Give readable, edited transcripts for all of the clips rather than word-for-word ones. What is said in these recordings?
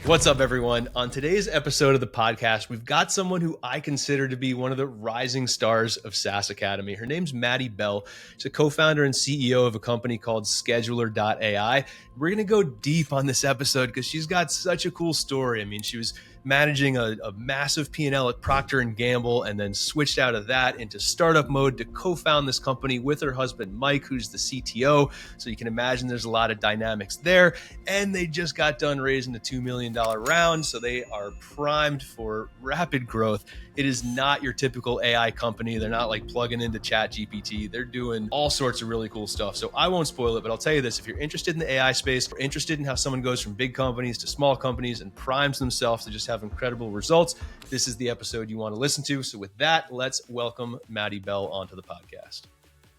What's up, everyone? On today's episode of the podcast, we've got someone who I consider to be one of the rising stars of SaaS Academy. Her name's Maddie Bell. She's a co-founder and CEO of a company called Scheduler.ai. We're going to go deep on this episode because she's got such a cool story. I mean, she was managing a massive P&L at Procter Gamble and then switched out of that into startup mode to co-found this company with her husband, Mike, who's the CTO. So you can imagine there's a lot of dynamics there. And they just got done raising a $2 million round. So they are primed for rapid growth. It is not your typical AI company. They're not like plugging into ChatGPT. They're doing all sorts of really cool stuff. So I won't spoil it, but I'll tell you this. If you're interested in the AI space, or interested in how someone goes from big companies to small companies and primes themselves to just have incredible results, this is the episode you want to listen to. So with that, let's welcome Maddie Bell onto the podcast.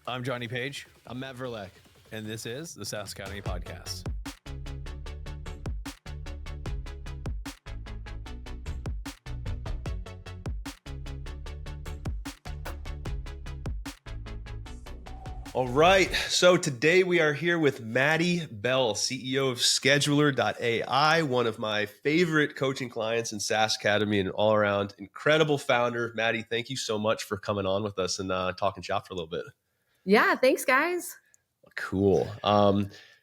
I'm Johnny Page, I'm Matt Verlaque, and this is the SaaS Academy Podcast. All right, so today we are here with Maddie Bell, CEO of Scheduler.ai, one of my favorite coaching clients in SaaS Academy and all around incredible founder. Maddie, thank you so much for coming on with us and talking shop for a little bit. Yeah, thanks, guys. Cool.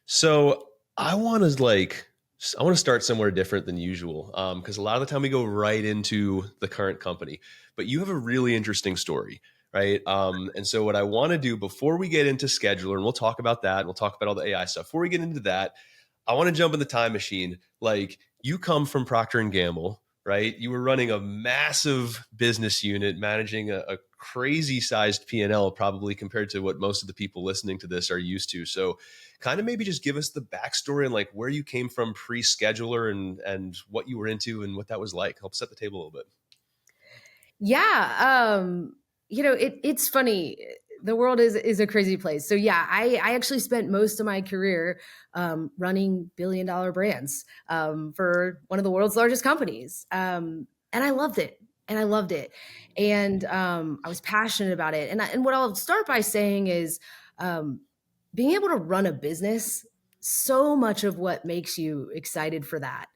So I want to start somewhere different than usual because a lot of the time we go right into the current company, but you have a really interesting story. Right. And so what I want to do before we get into Scheduler, and we'll talk about that, and we'll talk about all the AI stuff. Before we get into that, I want to jump in the time machine. Like, you come from Procter Gamble, right? You were running a massive business unit, managing a crazy sized P&L, probably compared to what most of the people listening to this are used to. So kind of maybe just give us the backstory and like where you came from pre-Scheduler and what you were into and what that was like. Help set the table a little bit. Yeah. It's funny. The world is a crazy place. So yeah, I actually spent most of my career running billion-dollar brands for one of the world's largest companies. And I loved it. And I was passionate about it. And what I'll start by saying is being able to run a business, so much of what makes you excited for that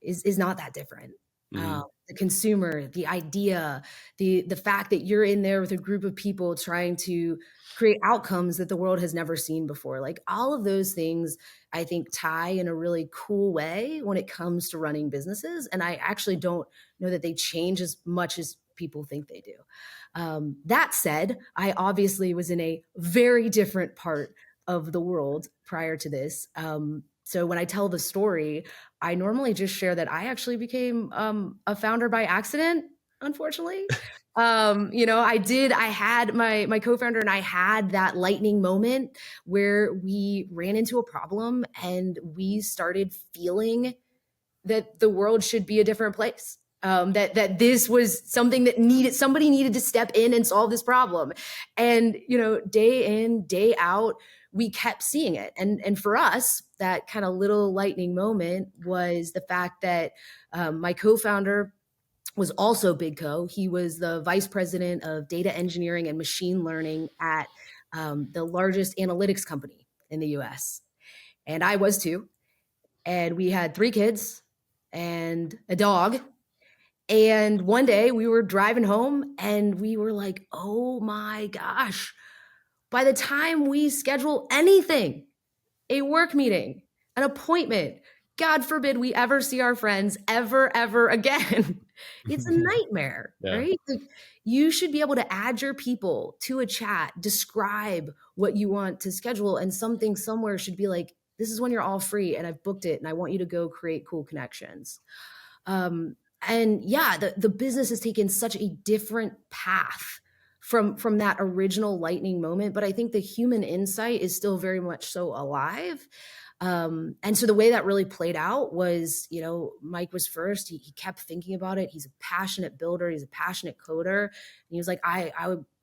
is not that different. Mm-hmm. The consumer, the idea, the fact that you're in there with a group of people trying to create outcomes that the world has never seen before. Like, all of those things, I think, tie in a really cool way when it comes to running businesses. And I actually don't know that they change as much as people think they do. That said, I obviously was in a very different part of the world prior to this. So when I tell the story, I normally just share that I actually became a founder by accident, unfortunately. I had my co-founder and I had that lightning moment where we ran into a problem and we started feeling that the world should be a different place. That this was something that somebody needed to step in and solve this problem. And, day in, day out, we kept seeing it. And for us, that kind of little lightning moment was the fact that my co-founder was also Big Co. He was the vice president of data engineering and machine learning at the largest analytics company in the US. And I was too. And we had 3 kids and a dog. And one day we were driving home and we were like, oh my gosh, by the time we schedule anything, a work meeting, an appointment, God forbid we ever see our friends ever again, it's a nightmare, Yeah. right? Like, you should be able to add your people to a chat, describe what you want to schedule, and something somewhere should be like, this is when you're all free and I've booked it and I want you to go create cool connections. And yeah, the business has taken such a different path from that original lightning moment. But I think the human insight is still very much so alive. And so the way that really played out was, Mike was first. He kept thinking about it. He's a passionate builder. He's a passionate coder. And he was like, I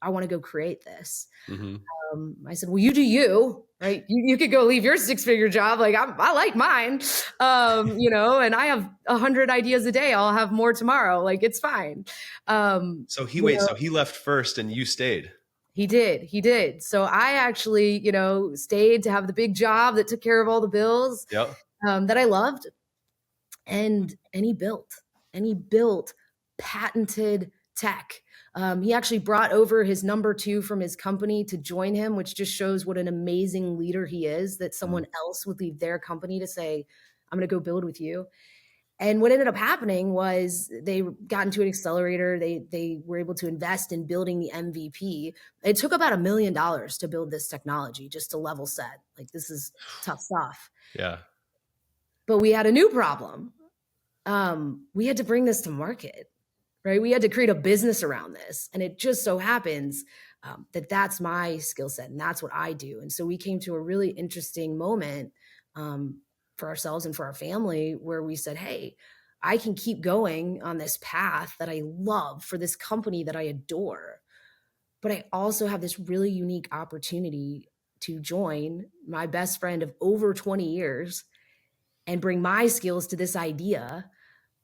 want to go create this. Mm-hmm. I said, well, you do you, right? You could go leave your 6-figure job. Like, I like mine, and I have 100 ideas a day. I'll have more tomorrow. Like, it's fine. So he left first and you stayed. He did. So I actually, stayed to have the big job that took care of all the bills. Yep. That I loved. And he built patented tech. He actually brought over his number two from his company to join him, which just shows what an amazing leader he is, that someone else would leave their company to say, I'm going to go build with you. And what ended up happening was they got into an accelerator. They were able to invest in building the MVP. It took about $1 million to build this technology, just to level set. Like, this is tough stuff. Yeah. But we had a new problem. We had to bring this to market, right? We had to create a business around this. And it just so happens that that's my skill set and that's what I do. And so we came to a really interesting moment for ourselves and for our family where we said, hey, I can keep going on this path that I love for this company that I adore. But I also have this really unique opportunity to join my best friend of over 20 years and bring my skills to this idea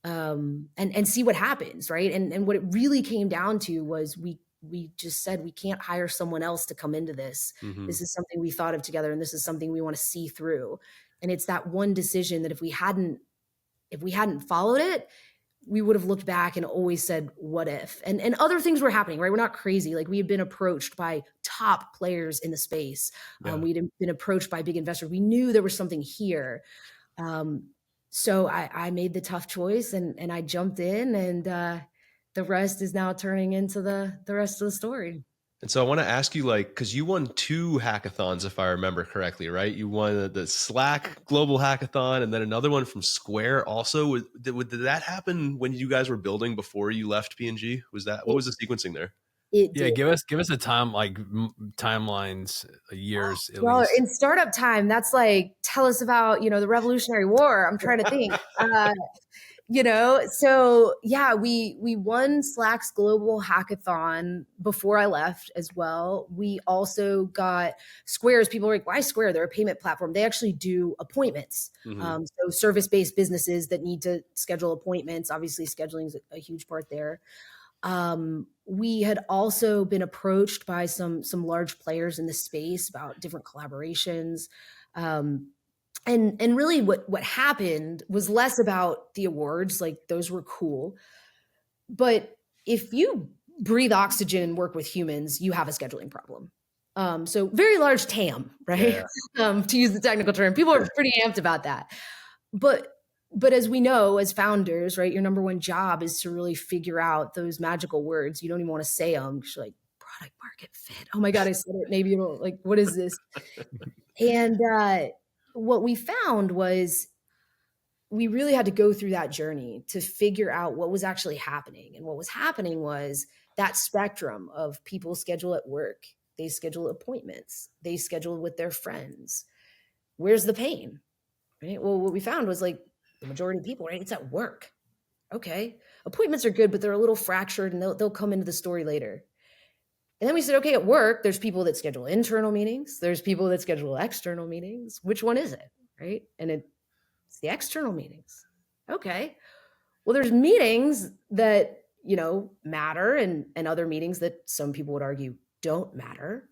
and see what happens, right? And what it really came down to was we just said we can't hire someone else to come into this. Mm-hmm. This is something we thought of together, and this is something we want to see through. And it's that one decision that if we hadn't followed it, we would have looked back and always said, what if? And other things were happening, right? We're not crazy. Like, we had been approached by top players in the space. Yeah. We'd been approached by big investors. We knew there was something here. So I made the tough choice and I jumped in, and the rest is now turning into the rest of the story. And so I want to ask you, like, because you won 2 hackathons, if I remember correctly, right? You won the Slack Global Hackathon and then another one from Square also. Did that happen when you guys were building before you left P&G? What was the sequencing there? Give us a time, like timelines, years at least. In startup time, that's like, tell us about, the Revolutionary War. I'm trying to think. So yeah, we won Slack's Global Hackathon before I left as well. We also got Square's. People are like, why Square? They're a payment platform. They actually do appointments. Mm-hmm. So service-based businesses that need to schedule appointments. Obviously, scheduling is a huge part there. We had also been approached by some large players in the space about different collaborations. And really what happened was less about the awards, like those were cool. But if you breathe oxygen and work with humans, you have a scheduling problem. So very large TAM, right? Yeah. To use the technical term, people are pretty amped about that. But as we know, as founders, right, your number one job is to really figure out those magical words. You don't even want to say them. You're like, product market fit. Oh my God, I said it. Maybe you don't, like, what is this? And what we found was we really had to go through that journey to figure out what was actually happening. And what was happening was that spectrum of people schedule at work, they schedule appointments, they schedule with their friends. Where's the pain? Right? Well, what we found was, like, the majority of people, right, it's at work. Okay. Appointments are good, but they're a little fractured and they'll come into the story later. And then we said, okay, at work, there's people that schedule internal meetings. There's people that schedule external meetings. Which one is it? Right. And it's the external meetings. Okay. Well, there's meetings that, matter and other meetings that some people would argue don't matter.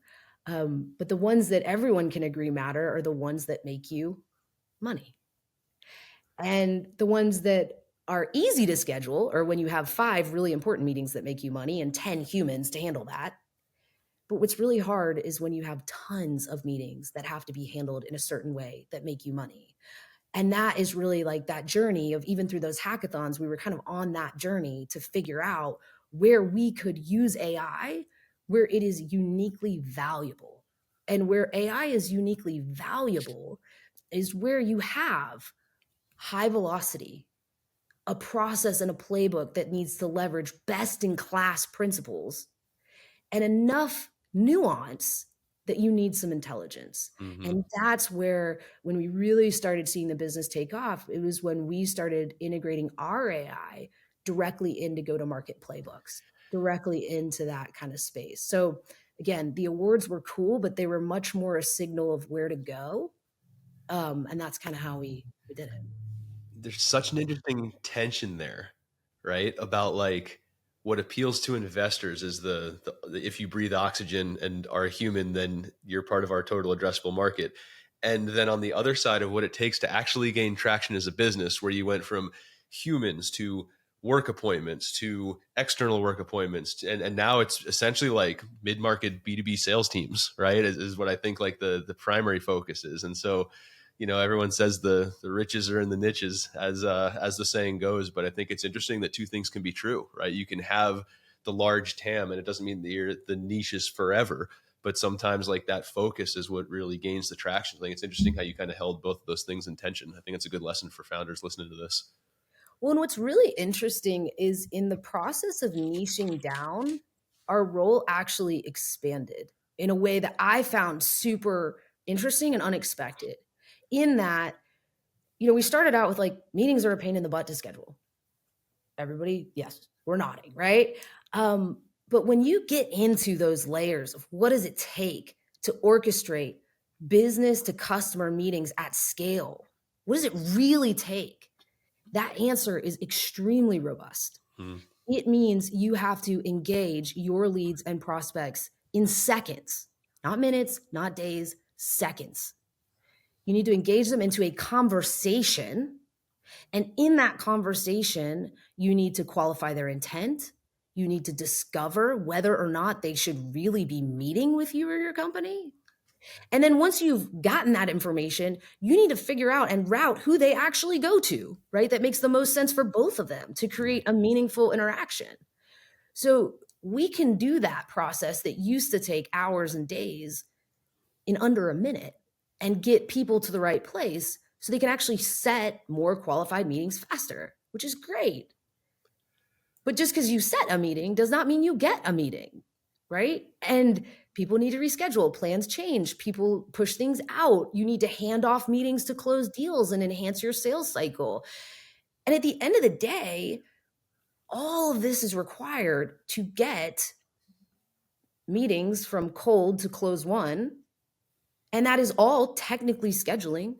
But the ones that everyone can agree matter are the ones that make you money. And the ones that are easy to schedule are when you have 5 really important meetings that make you money and 10 humans to handle that. But what's really hard is when you have tons of meetings that have to be handled in a certain way that make you money. And that is really like that journey of, even through those hackathons, we were kind of on that journey to figure out where we could use AI, where it is uniquely valuable. And where AI is uniquely valuable is where you have high velocity, a process and a playbook that needs to leverage best-in-class principles, and enough nuance that you need some intelligence. Mm-hmm. And that's where, when we really started seeing the business take off, it was when we started integrating our AI directly into go-to-market playbooks, directly into that kind of space. So again, the awards were cool, but they were much more a signal of where to go. And that's kind of how we did it. There's such an interesting tension there, right? About, like, what appeals to investors is the if you breathe oxygen and are a human, then you're part of our total addressable market. And then on the other side of what it takes to actually gain traction as a business, where you went from humans to work appointments to external work appointments, and now it's essentially like mid-market B2B sales teams, right? Is what I think like the primary focus is. And so, everyone says the riches are in the niches, as the saying goes. But I think it's interesting that two things can be true, right? You can have the large TAM, and it doesn't mean that the niche is forever. But sometimes like that focus is what really gains the traction. I think it's interesting how you kind of held both of those things in tension. I think it's a good lesson for founders listening to this. Well, and what's really interesting is in the process of niching down, our role actually expanded in a way that I found super interesting and unexpected. In that, we started out with like meetings are a pain in the butt to schedule. Everybody, yes, we're nodding, right? But when you get into those layers of what does it take to orchestrate business to customer meetings at scale, what does it really take? That answer is extremely robust. It means you have to engage your leads and prospects in seconds, not minutes, not days, seconds. You need to engage them into a conversation. And in that conversation, you need to qualify their intent. You need to discover whether or not they should really be meeting with you or your company. And then once you've gotten that information, you need to figure out and route who they actually go to, right? That makes the most sense for both of them to create a meaningful interaction. So we can do that process that used to take hours and days in under a minute and get people to the right place so they can actually set more qualified meetings faster, which is great. But just because you set a meeting does not mean you get a meeting, right? And people need to reschedule, plans change, people push things out. You need to hand off meetings to close deals and enhance your sales cycle. And at the end of the day, all of this is required to get meetings from cold to close one. And that is all technically scheduling.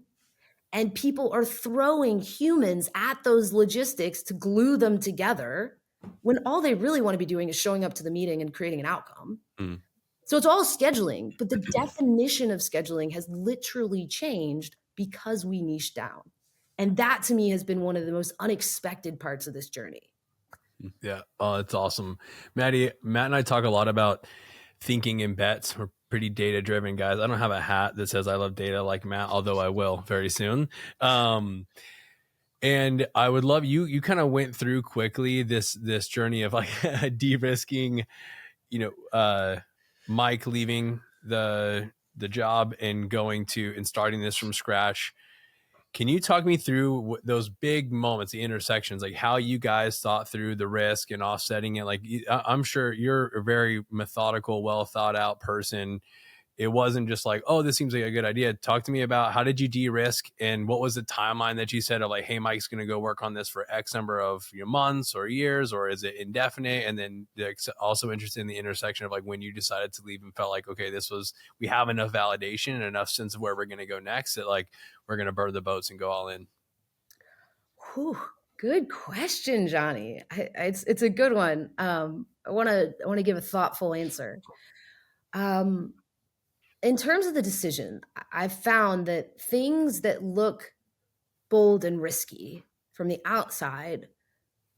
And people are throwing humans at those logistics to glue them together when all they really want to be doing is showing up to the meeting and creating an outcome. So it's all scheduling, but the definition of scheduling has literally changed because we niche down. And that to me has been one of the most unexpected parts of this journey. Yeah. Oh, it's awesome. Matt and I talk a lot about thinking in bets. We're pretty data driven guys. I don't have a hat that says I love data like Matt, although I will very soon. And I would love you kind of went through quickly this journey of like de-risking, Mike leaving the job and and starting this from scratch. Can you talk me through those big moments, the intersections, like how you guys thought through the risk and offsetting it? Like, I'm sure you're a very methodical, well thought out person. It wasn't just like, oh, this seems like a good idea. Talk to me about how did you de-risk and what was the timeline that you said of like, hey, Mike's going to go work on this for X number of months or years, or is it indefinite? And then also interested in the intersection of like when you decided to leave and felt like, okay, we have enough validation and enough sense of where we're going to go next that like we're going to burn the boats and go all in. Whew, good question, Johnny. It's a good one. I want to give a thoughtful answer. In terms of the decision, I've found that things that look bold and risky from the outside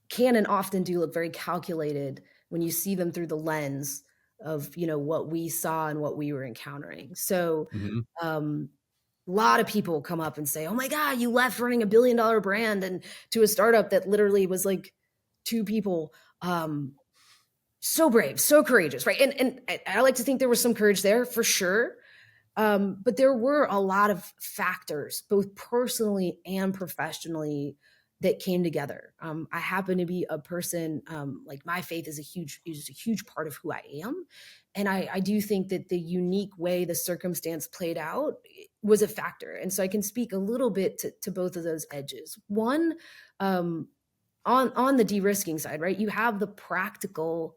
can and often do look very calculated when you see them through the lens of, what we saw and what we were encountering. So a lot of people come up and say, oh my God, you left running $1 billion brand and to a startup that literally was like 2 people. So brave, so courageous, right? And I like to think there was some courage there for sure. But there were a lot of factors, both personally and professionally, that came together. I happen to be a person, like my faith is a huge part of who I am. And I do think that the unique way the circumstance played out was a factor. And so I can speak a little bit to both of those edges. One, on the de-risking side, right? You have the practical,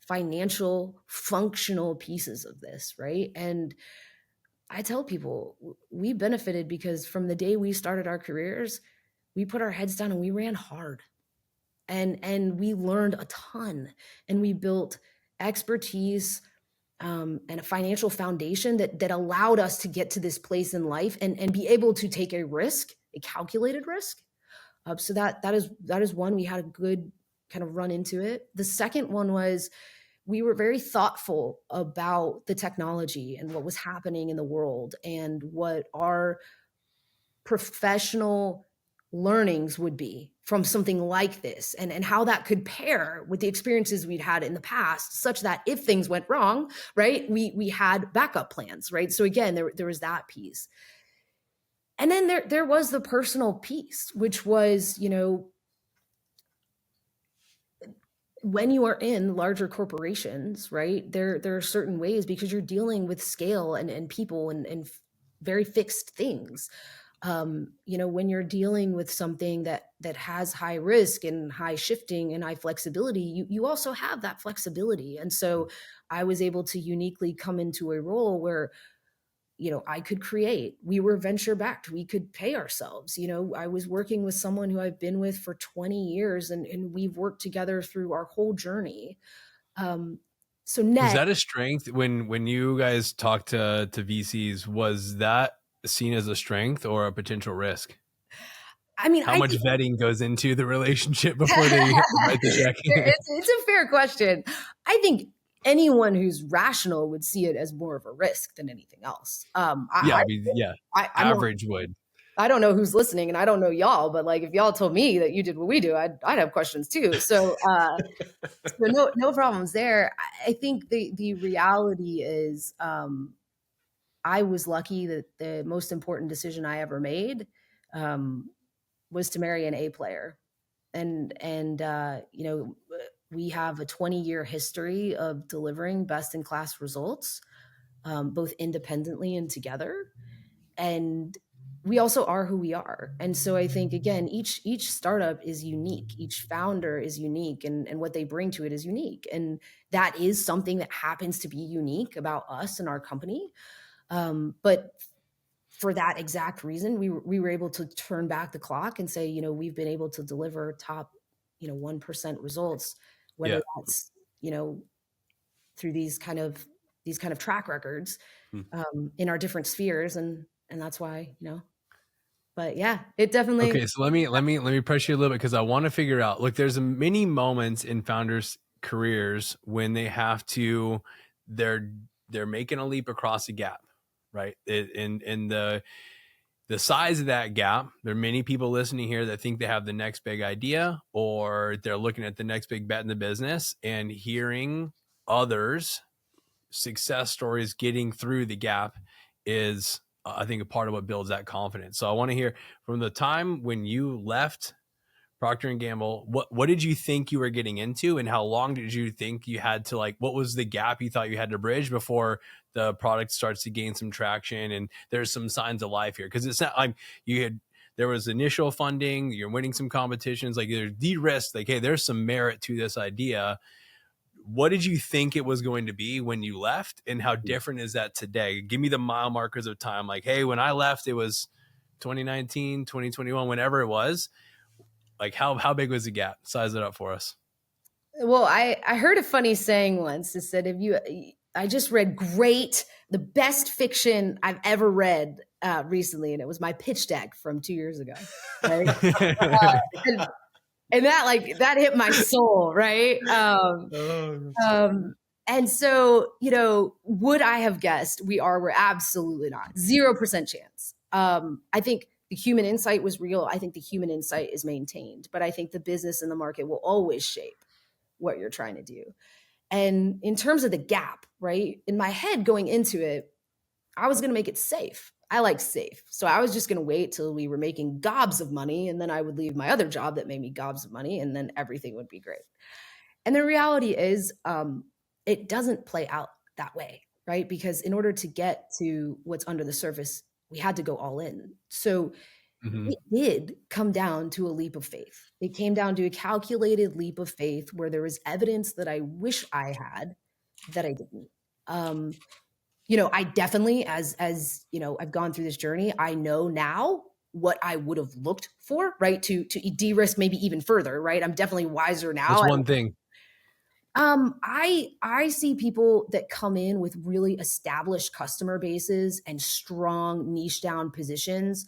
financial, functional pieces of this, right? And I tell people we benefited because from the day we started our careers, we put our heads down and we ran hard and we learned a ton and we built expertise and a financial foundation that allowed us to get to this place in life and be able to take a risk, a calculated risk. So that is one. We had a good kind of run into it. The second one was we were very thoughtful about the technology and what was happening in the world and what our professional learnings would be from something like this, and how that could pair with the experiences we'd had in the past, such that if things went wrong, right, we had backup plans, right? So again, there was that piece. And then there was the personal piece, which was, when you are in larger corporations, right, there are certain ways, because you're dealing with scale and people and very fixed things. When you're dealing with something that has high risk and high shifting and high flexibility, you also have that flexibility. And so I was able to uniquely come into a role where, I could create. We were venture backed. We could pay ourselves. I was working with someone who I've been with for 20 years and we've worked together through our whole journey. So net, was that a strength when you guys talked to VCs? Was that seen as a strength or a potential risk? I mean, how much vetting goes into the relationship before they write the check? It's a fair question. I think anyone who's rational would see it as more of a risk than anything else. Average would. I don't know who's listening, and I don't know y'all, but like if y'all told me that you did what we do, I'd have questions too. So, so no problems there. I think the reality is, I was lucky that the most important decision I ever made was to marry an A player, and we have a 20-year history of delivering best-in-class results, both independently and together. And we also are who we are. And so I think, again, each startup is unique. Each founder is unique, and what they bring to it is unique. And that is something that happens to be unique about us and our company. But for that exact reason, we were able to turn back the clock and say, we've been able to deliver top, 1% results, whether that's, through these kind of track records, in our different spheres. And that's why, but yeah, it definitely. Okay. So let me press you a little bit, because I want to figure out, look, there's many moments in founders' careers when they have to, they're making a leap across a gap, right? In the size of that gap, there are many people listening here that think they have the next big idea, or they're looking at the next big bet in the business, and hearing others' success stories getting through the gap is, I think, a part of what builds that confidence. So I want to hear from the time when you left Procter Gamble, what did you think you were getting into, and how long did you think you had to, like, what was the gap you thought you had to bridge before the product starts to gain some traction and there's some signs of life here? Because it's not like there was initial funding, you're winning some competitions, like there's de-risked, like, hey, there's some merit to this idea. What did you think it was going to be when you left, and how different is that today? Give me the mile markers of time. Like, hey, when I left, it was 2019, 2021, whenever it was. Like, how big was the gap? Size it up for us. Well, I heard a funny saying once. It said, I just read the best fiction I've ever read recently, and it was my pitch deck from 2 years ago. Right? And that hit my soul, right? And so, would I have guessed we're absolutely not. 0% chance. I think the human insight was real. I think the human insight is maintained, but I think the business and the market will always shape what you're trying to do. And in terms of the gap, right, in my head going into it, I was going to make it safe. I like safe. So I was just going to wait till we were making gobs of money, and then I would leave my other job that made me gobs of money, and then everything would be great. And the reality is, it doesn't play out that way, right? Because in order to get to what's under the surface, we had to go all in. So it did come down to a leap of faith. It came down to a calculated leap of faith where there was evidence that I wish I had that I didn't. I definitely, as I've gone through this journey, I know now what I would have looked for, right? To de-risk maybe even further, right? I'm definitely wiser now. That's one thing. I see people that come in with really established customer bases and strong niche down positions.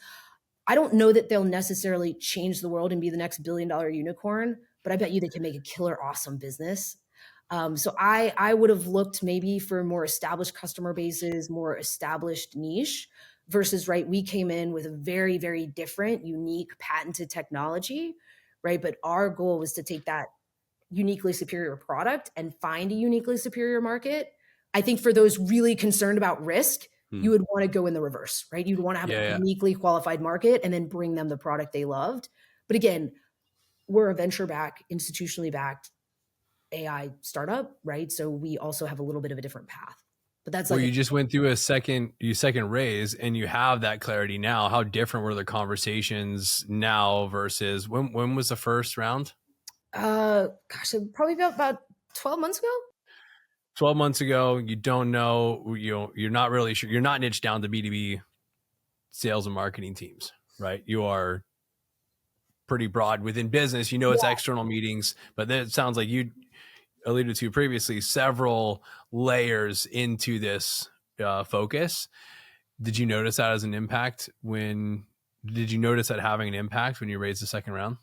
I don't know that they'll necessarily change the world and be the next billion-dollar unicorn, but I bet you they can make a killer awesome business. So I would have looked maybe for more established customer bases, more established niche versus, right, we came in with a very, very different, unique, patented technology, right? But our goal was to take that uniquely superior product and find a uniquely superior market. I think for those really concerned about risk, you would want to go in the reverse, right? You'd want to have a uniquely qualified market and then bring them the product they loved. But again, we're a venture-backed, institutionally backed AI startup, right? So we also have a little bit of a different path. But that's well, you just went through a second raise and you have that clarity now. How different were the conversations now versus when was the first round? Probably about 12 months ago. 12 months ago, you don't know, you're not really sure. You're not niched down to B2B sales and marketing teams, right? You are pretty broad within business. You know, it's external meetings, but then it sounds like you alluded to previously several layers into this focus. Did you notice that as an impact did you notice that having an impact when you raised the second round?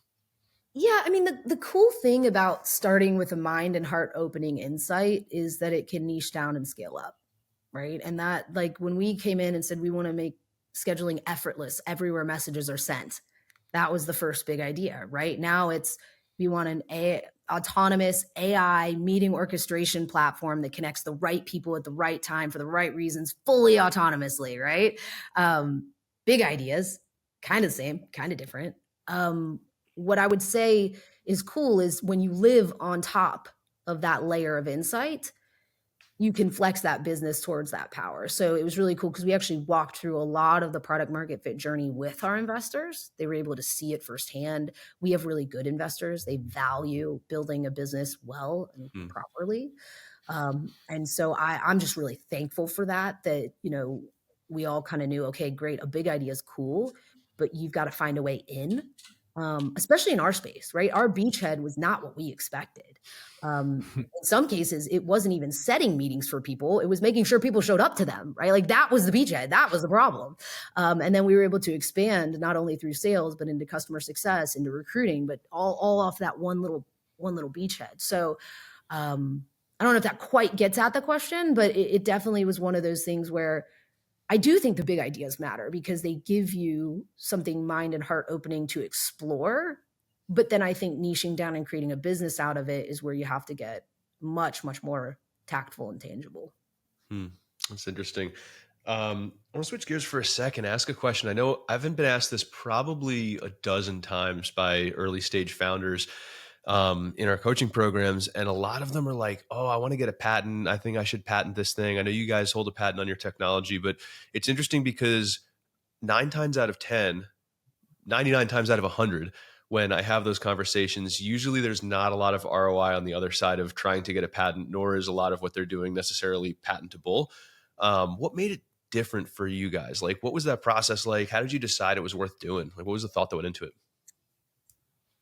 Yeah, I mean, the cool thing about starting with a mind and heart opening insight is that it can niche down and scale up, right? And that, like, when we came in and said we want to make scheduling effortless everywhere messages are sent, that was the first big idea, right? Now we want an autonomous AI meeting orchestration platform that connects the right people at the right time for the right reasons, fully autonomously, right? Big ideas, kind of the same, kind of different. What I would say is cool is when you live on top of that layer of insight, you can flex that business towards that power. So it was really cool because we actually walked through a lot of the product market fit journey with our investors. They were able to see it firsthand. We have really good investors. They value building a business well and properly. And so I'm just really thankful for that, we all kind of knew, okay, great, a big idea is cool, but you've got to find a way in. Especially in our space, right? Our beachhead was not what we expected. In some cases, it wasn't even setting meetings for people. It was making sure people showed up to them, right? Like that was the beachhead. That was the problem. And then we were able to expand not only through sales, but into customer success, into recruiting, but all off that one little beachhead. So I don't know if that quite gets at the question, but it definitely was one of those things where I do think the big ideas matter because they give you something mind and heart opening to explore. But then I think niching down and creating a business out of it is where you have to get much, much more tactful and tangible. That's interesting. I want to switch gears for a second, ask a question. I know I haven't been asked this probably a dozen times by early stage founders in our coaching programs. And a lot of them are like, oh, I want to get a patent. I think I should patent this thing. I know you guys hold a patent on your technology, but it's interesting because 99 times out of 100, when I have those conversations, usually there's not a lot of ROI on the other side of trying to get a patent, nor is a lot of what they're doing necessarily patentable. What made it different for you guys? Like, what was that process like? How did you decide it was worth doing? Like, what was the thought that went into it?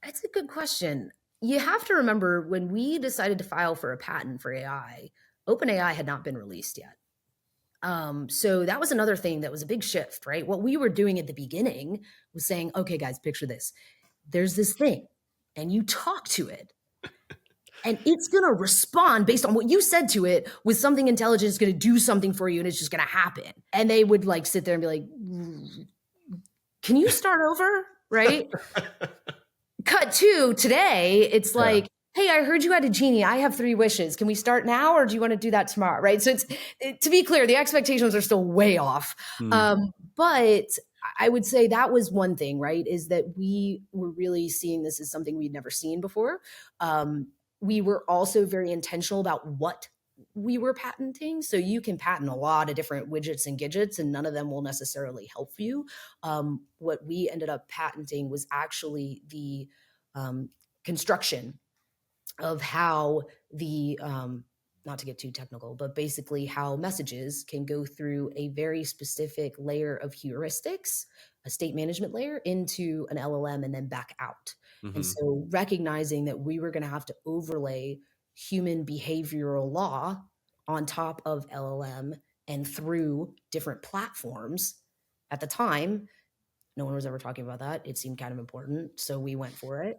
That's a good question. You have to remember when we decided to file for a patent for AI, OpenAI had not been released yet. So that was another thing that was a big shift, right? What we were doing at the beginning was saying, okay, guys, picture this. There's this thing and you talk to it and it's going to respond based on what you said to it with something intelligent. It's going to do something for you and it's just going to happen. And they would like sit there and be like, can you start over? Right? Cut to today. It's like, hey, I heard you had a genie. I have 3 wishes. Can we start now or do you want to do that tomorrow? Right. So to be clear, the expectations are still way off. But I would say that was one thing, right? Is that we were really seeing this as something we'd never seen before. We were also very intentional about what we were patenting. So you can patent a lot of different widgets and gadgets and none of them will necessarily help you. What we ended up patenting was actually the construction of how the, not to get too technical, but basically how messages can go through a very specific layer of heuristics, a state management layer, into an LLM and then back out. And so recognizing that we were going to have to overlay human behavioral law on top of LLM and through different platforms. At the time, no one was ever talking about that. It seemed kind of important, so we went for it.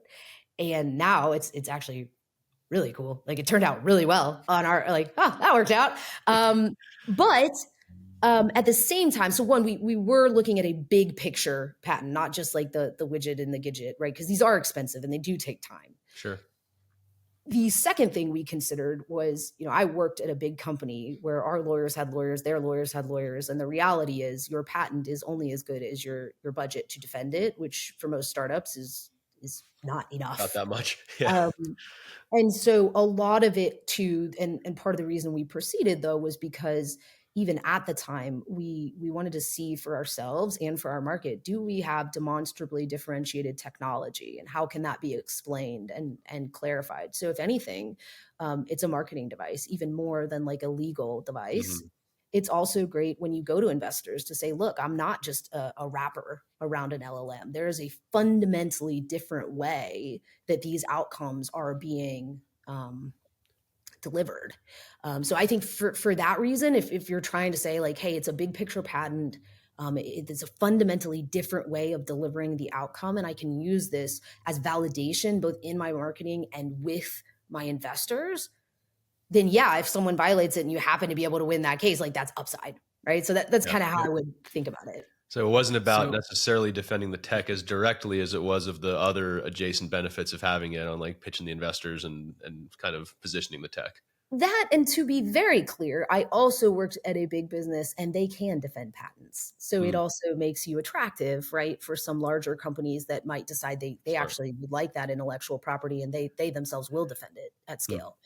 And now it's actually really cool. Like, it turned out really well on our, like, that worked out. But at the same time, so one, we were looking at a big picture patent, not just like the widget and the gidget, right? Because these are expensive and they do take time. Sure. The second thing we considered was, I worked at a big company where our lawyers had lawyers, their lawyers had lawyers. And the reality is your patent is only as good as your budget to defend it, which for most startups is not enough. Not that much. Yeah. And so a lot of it too, and part of the reason we proceeded though, was because even at the time, we wanted to see for ourselves and for our market, do we have demonstrably differentiated technology, and how can that be explained and clarified? So if anything, it's a marketing device, even more than like a legal device. Mm-hmm. It's also great when you go to investors to say, look, I'm not just a wrapper around an LLM. There is a fundamentally different way that these outcomes are being delivered. So I think for that reason, if you're trying to say like, hey, it's a big picture patent, it's a fundamentally different way of delivering the outcome, and I can use this as validation both in my marketing and with my investors, then yeah, if someone violates it and you happen to be able to win that case, like, that's upside, right? So that's kind of how I would think about it. So it wasn't about necessarily defending the tech as directly as it was of the other adjacent benefits of having it on, like pitching the investors and kind of positioning the tech. That, and to be very clear, I also worked at a big business and they can defend patents. So it also makes you attractive, right, for some larger companies that might decide they actually would like that intellectual property, and they themselves will defend it at scale.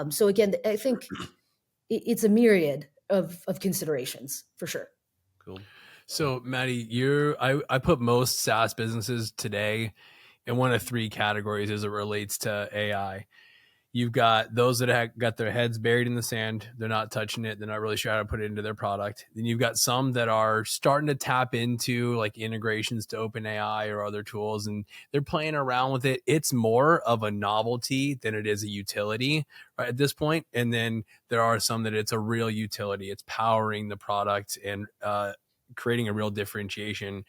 So again, I think it's a myriad of considerations for sure. Cool. So Maddie, I put most SaaS businesses today in one of three categories as it relates to AI. You've got those that have got their heads buried in the sand. They're not touching it. They're not really sure how to put it into their product. Then you've got some that are starting to tap into like integrations to OpenAI or other tools, and they're playing around with it. It's more of a novelty than it is a utility, right, at this point. And then there are some that it's a real utility. It's powering the product and creating a real differentiation.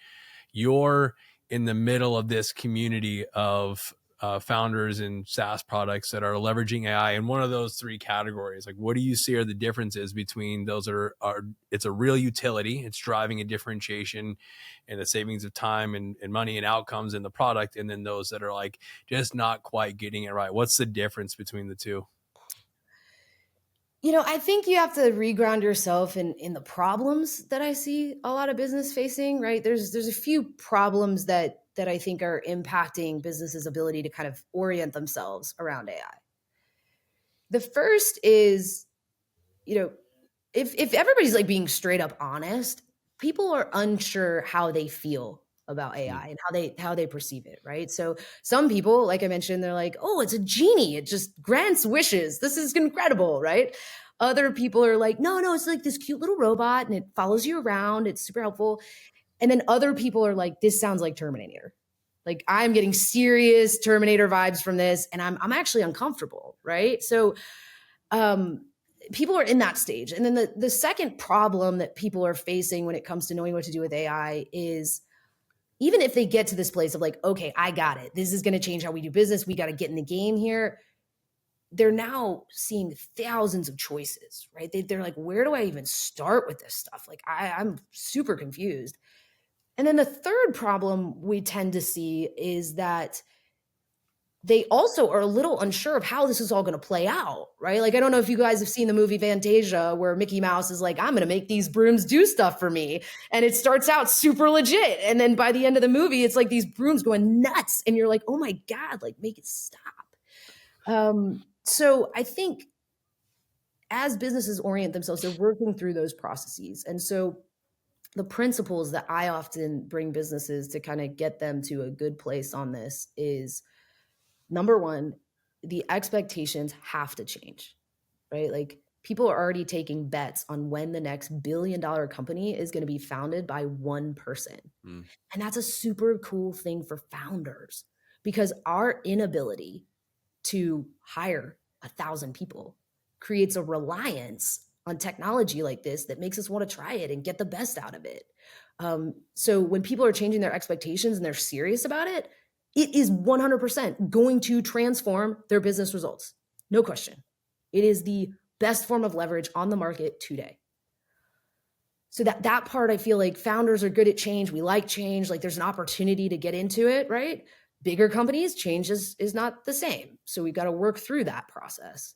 You're in the middle of this community of founders in SaaS products that are leveraging AI in one of those three categories. Like, what do you see are the differences between those that are it's a real utility, it's driving a differentiation and the savings of time and money and outcomes in the product, and then those that are like just not quite getting it right? What's the difference between the two? I think you have to reground yourself in the problems that I see a lot of business facing, right? There's a few problems that I think are impacting businesses' ability to kind of orient themselves around AI. The first is, if everybody's like being straight up honest, people are unsure how they feel about AI and how they perceive it, right? So some people, like I mentioned, they're like, oh, it's a genie. It just grants wishes. This is incredible, right? Other people are like, no, it's like this cute little robot and it follows you around. It's super helpful. And then other people are like, this sounds like Terminator. Like, I'm getting serious Terminator vibes from this, and I'm actually uncomfortable, right? So people are in that stage. And then the second problem that people are facing when it comes to knowing what to do with AI is, even if they get to this place of like, okay, I got it, this is going to change how we do business, we got to get in the game here, they're now seeing thousands of choices, right? They're like, where do I even start with this stuff? Like, I'm super confused. And then the third problem we tend to see is that they also are a little unsure of how this is all going to play out, right? Like, I don't know if you guys have seen the movie Fantasia, where Mickey Mouse is like, I'm going to make these brooms do stuff for me. And it starts out super legit. And then by the end of the movie, it's like these brooms going nuts. And you're like, oh my God, like, make it stop. So I think as businesses orient themselves, they're working through those processes. And so the principles that I often bring businesses to kind of get them to a good place on this is, number one, the expectations have to change, right? Like, people are already taking bets on when the next $1 billion company is going to be founded by one person. And that's a super cool thing for founders, because our inability to hire 1,000 people, creates a reliance on technology like this that makes us want to try it and get the best out of it. So when people are changing their expectations and they're serious about it, it is 100% going to transform their business results. No question. It is the best form of leverage on the market today. So that part, I feel like founders are good at change. We like change. Like there's an opportunity to get into it, right? Bigger companies, change is not the same. So we've got to work through that process.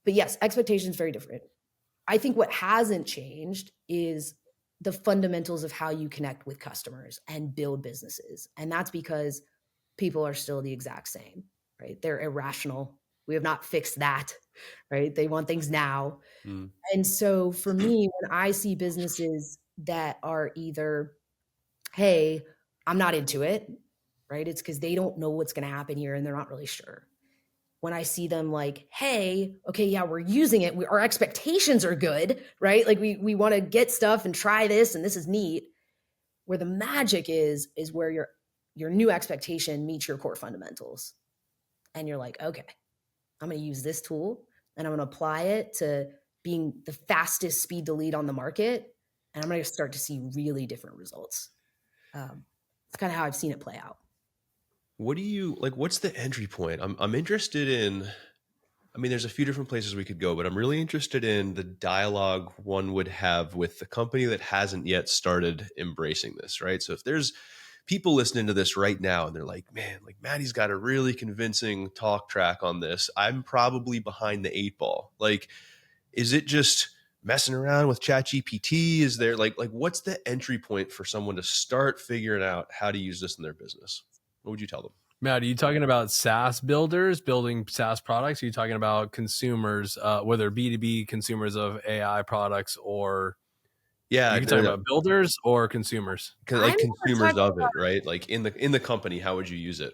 But yes, expectations very different. I think what hasn't changed is the fundamentals of how you connect with customers and build businesses. And that's because people are still the exact same, right? They're irrational. We have not fixed that, right? They want things now. And so for me, when I see businesses that are either, hey, I'm not into it, right? It's because they don't know what's going to happen here and they're not really sure. When I see them like, hey, okay, yeah, we're using it. Our expectations are good, right? Like we want to get stuff and try this and this is neat. Where the magic is where your new expectation meets your core fundamentals. And you're like, okay, I'm going to use this tool and I'm going to apply it to being the fastest speed to lead on the market. And I'm going to start to see really different results. It's kind of how I've seen it play out. What do you like? What's the entry point? I'm interested in, I mean, there's a few different places we could go, but I'm really interested in the dialogue one would have with the company that hasn't yet started embracing this, right? So if there's people listening to this right now and they're like, man, like Maddie's got a really convincing talk track on this, I'm probably behind the 8 ball. Like, is it just messing around with ChatGPT? Is there like what's the entry point for someone to start figuring out how to use this in their business? What would you tell them? Matt, are you talking about SaaS builders building SaaS products? Are you talking about consumers, whether B2B consumers of AI products or Yeah, you talking about builders or consumers? Like consumers of it, right? Like in the company, how would you use it?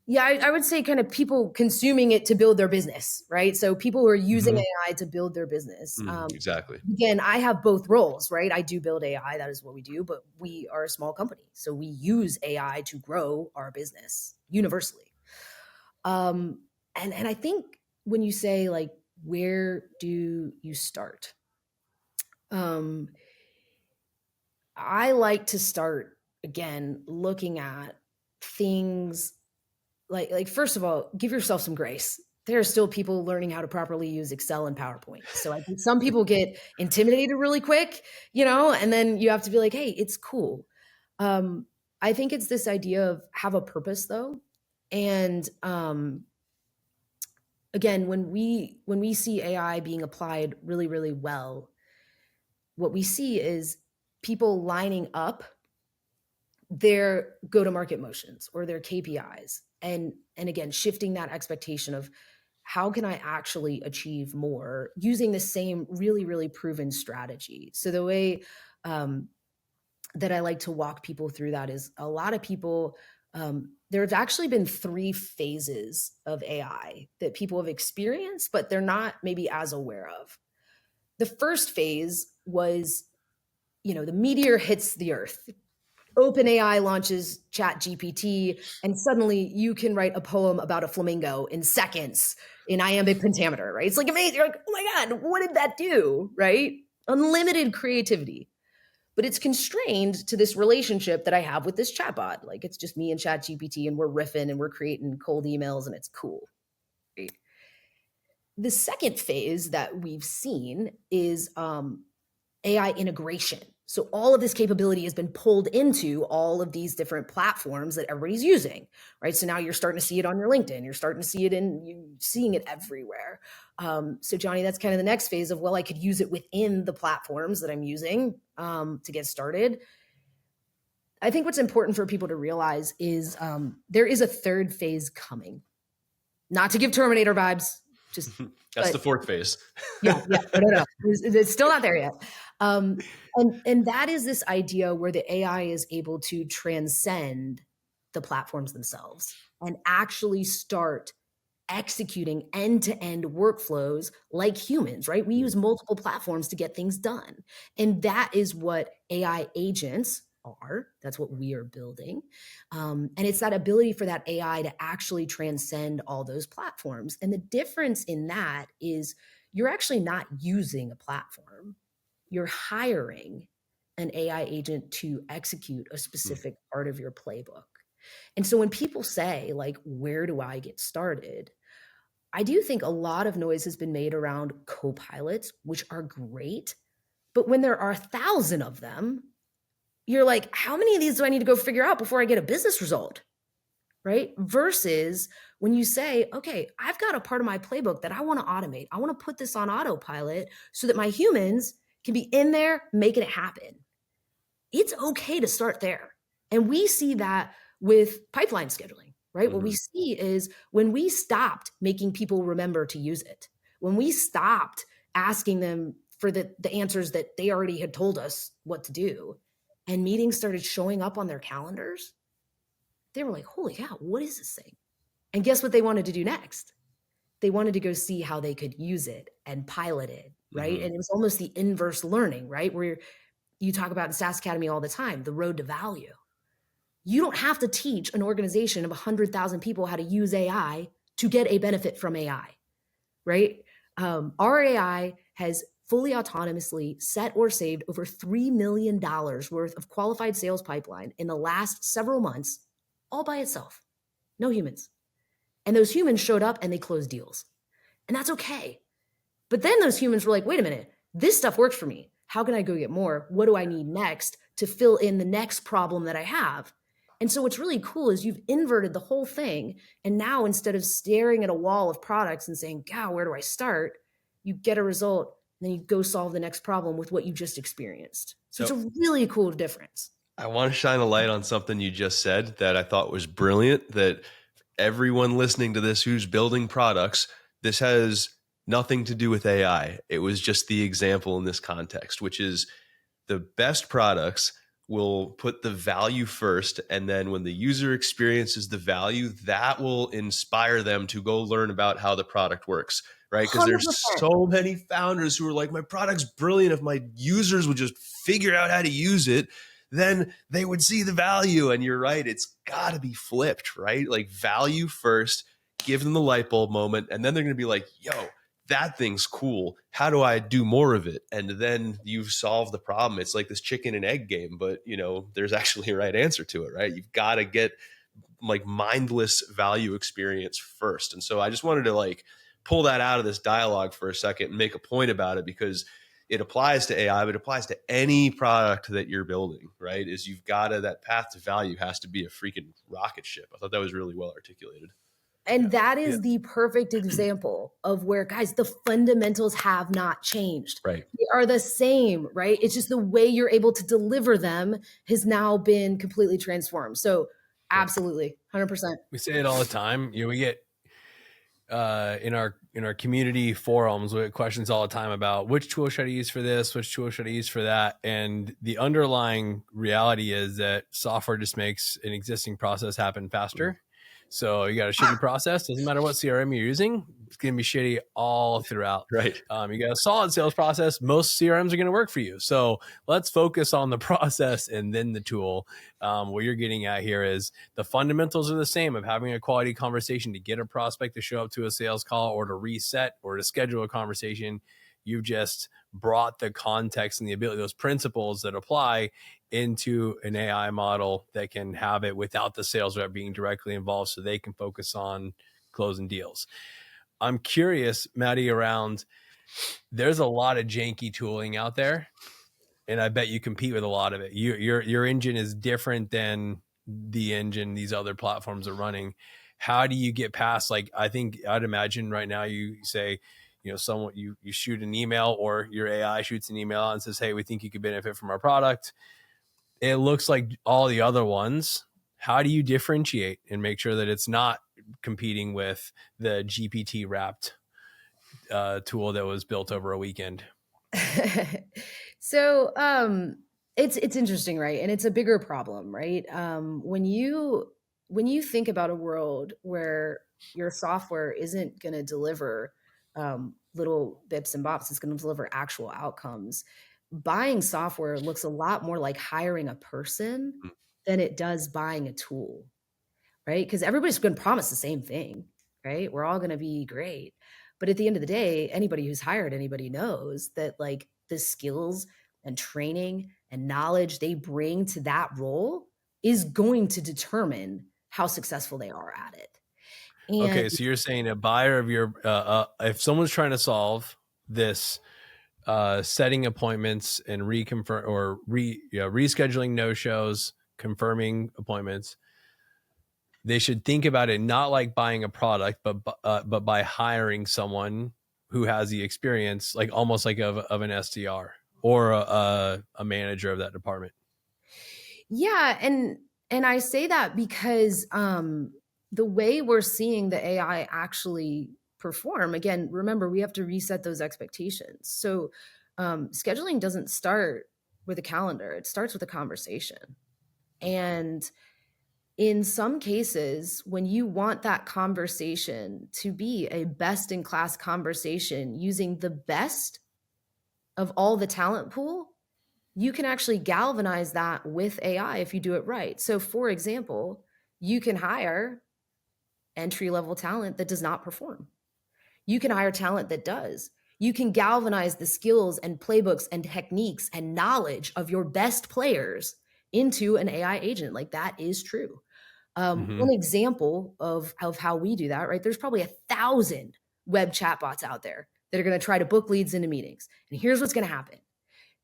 Yeah, I would say kind of people consuming it to build their business, right? So people who are using AI to build their business. Exactly. Again, I have both roles, right? I do build AI. That is what we do, but we are a small company. So we use AI to grow our business universally. And I think when you say like, where do you start? I like to start, again, looking at things like first of all, give yourself some grace. There are still people learning how to properly use Excel and PowerPoint. So I think some people get intimidated really quick, and then you have to be like, hey, it's cool. I think it's this idea of have a purpose though. And again, when we see AI being applied really, really well, what we see is people lining up their go-to-market motions or their KPIs. And again, shifting that expectation of how can I actually achieve more using the same really, really proven strategy. So the way that I like to walk people through that is a lot of people, there have actually been 3 phases of AI that people have experienced, but they're not maybe as aware of. The first phase was, the meteor hits the earth. OpenAI launches ChatGPT, and suddenly you can write a poem about a flamingo in seconds in iambic pentameter, right? It's like amazing. You're like, oh my God, what did that do, right? Unlimited creativity. But it's constrained to this relationship that I have with this chatbot. Like it's just me and ChatGPT and we're riffing and we're creating cold emails and it's cool. Right? The second phase that we've seen is AI integration. So all of this capability has been pulled into all of these different platforms that everybody's using, right? So now you're starting to see it on your LinkedIn. You're starting to see it you're seeing it everywhere. So Johnny, that's kind of the next phase of, well, I could use it within the platforms that I'm using to get started. I think what's important for people to realize is there is a third phase coming. Not to give Terminator vibes, just that's the 4th phase. No. It's still not there yet. And that is this idea where the AI is able to transcend the platforms themselves and actually start executing end-to-end workflows like humans, right? We use multiple platforms to get things done. And that is what AI agents are. That's what we are building. And it's that ability for that AI to actually transcend all those platforms. And the difference in that is you're actually not using a platform. You're hiring an AI agent to execute a specific part of your playbook. And so when people say, like, where do I get started? I do think a lot of noise has been made around co-pilots, which are great. But when there are 1,000 of them, you're like, how many of these do I need to go figure out before I get a business result? Right? Versus when you say, okay, I've got a part of my playbook that I want to automate. I want to put this on autopilot so that my humans can be in there making it happen. It's okay to start there. And we see that with pipeline scheduling, right? What we see is when we stopped making people remember to use it, when we stopped asking them for the answers that they already had told us what to do, and meetings started showing up on their calendars, they were like, holy cow, what is this thing? And guess what they wanted to do next? They wanted to go see how they could use it and pilot it, right? And it was almost the inverse learning, right? Where you talk about in SaaS Academy all the time, the road to value. You don't have to teach an organization of 100,000 people how to use AI to get a benefit from AI, right? Our AI has fully autonomously set or saved over $3 million worth of qualified sales pipeline in the last several months, all by itself, no humans. And those humans showed up and they closed deals. And that's okay. But then those humans were like, wait a minute, this stuff works for me. How can I go get more? What do I need next to fill in the next problem that I have? And so what's really cool is you've inverted the whole thing. And now instead of staring at a wall of products and saying, God, where do I start? You get a result and then you go solve the next problem with what you just experienced. So it's a really cool difference. I want to shine a light on something you just said that I thought was brilliant, that everyone listening to this who's building products, this has nothing to do with AI. It was just the example in this context, which is the best products will put the value first. And then when the user experiences the value, that will inspire them to go learn about how the product works, right? Because there's so many founders who are like, my product's brilliant. If my users would just figure out how to use it, then they would see the value. And you're right, it's got to be flipped, right? Like value first, give them the light bulb moment, and then they're going to be like, yo, that thing's cool. How do I do more of it? And then you've solved the problem. It's like this chicken and egg game, but there's actually a right answer to it, right? You've got to get like mindless value experience first. And so I just wanted to like pull that out of this dialogue for a second and make a point about it, because it applies to AI, but it applies to any product that you're building, right? Is you've got to, that path to value has to be a freaking rocket ship. I thought that was really well articulated. And that is the perfect example of where, guys, the fundamentals have not changed. Right. They are the same, right? It's just the way you're able to deliver them has now been completely transformed. So absolutely, 100%. We say it all the time. We get in our community forums, we get questions all the time about which tool should I use for this, which tool should I use for that. And the underlying reality is that software just makes an existing process happen faster. So you got a shitty process, doesn't matter what CRM you're using, it's going to be shitty all throughout. Right. You got a solid sales process, most CRMs are going to work for you. So let's focus on the process and then the tool. What you're getting at here is the fundamentals are the same of having a quality conversation to get a prospect to show up to a sales call or to reset or to schedule a conversation. You've just brought the context and the ability, those principles that apply into an AI model that can have it without the sales rep being directly involved so they can focus on closing deals. I'm curious, Maddie, around there's a lot of janky tooling out there, and I bet you compete with a lot of it. Your engine is different than the engine these other platforms are running. How do you get past, like, I think I'd imagine right now you say, someone you shoot an email or your AI shoots an email and says, hey, we think you could benefit from our product. It looks like all the other ones. How do you differentiate and make sure that it's not competing with the GPT wrapped tool that was built over a weekend? So it's interesting, right? And it's a bigger problem, right? When you think about a world where your software isn't going to deliver little bips and bops, it's going to deliver actual outcomes. buying software looks a lot more like hiring a person than it does buying a tool, right? Because everybody's going to promise the same thing, right? We're all going to be great. But at the end of the day, anybody who's hired anybody knows that like the skills and training and knowledge they bring to that role is going to determine how successful they are at it. And Okay, so you're saying a buyer of your, if someone's trying to solve this, setting appointments and rescheduling no-shows, confirming appointments, they should think about it not like buying a product, but by hiring someone who has the experience, like almost like of an SDR or a manager of that department. yeah, and I say that because the way we're seeing the AI actually perform, again, remember, we have to reset those expectations. So scheduling doesn't start with a calendar, it starts with a conversation. And in some cases, when you want that conversation to be a best-in-class conversation using the best of all the talent pool, you can actually galvanize that with AI if you do it right. So for example, you can hire entry-level talent that does not perform. You can hire talent that does. You can galvanize the skills and playbooks and techniques and knowledge of your best players into an AI agent. Like that is true. One example of how we do that, right? There's probably 1,000 web chatbots out there that are going to try to book leads into meetings. And here's what's going to happen.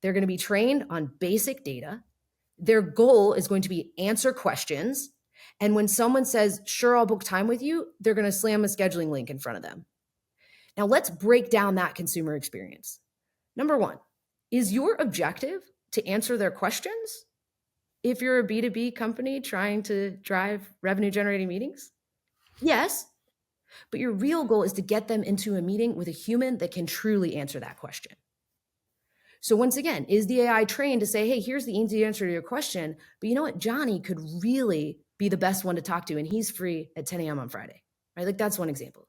They're going to be trained on basic data. Their goal is going to be answer questions. And when someone says, sure, I'll book time with you, they're going to slam a scheduling link in front of them. Now let's break down that consumer experience. Number one, is your objective to answer their questions? If you're a B2B company trying to drive revenue generating meetings? Yes, but your real goal is to get them into a meeting with a human that can truly answer that question. So once again, is the AI trained to say, hey, here's the easy answer to your question, but you know what? Johnny could really be the best one to talk to, and he's free at 10 a.m. on Friday, right? Like that's one example.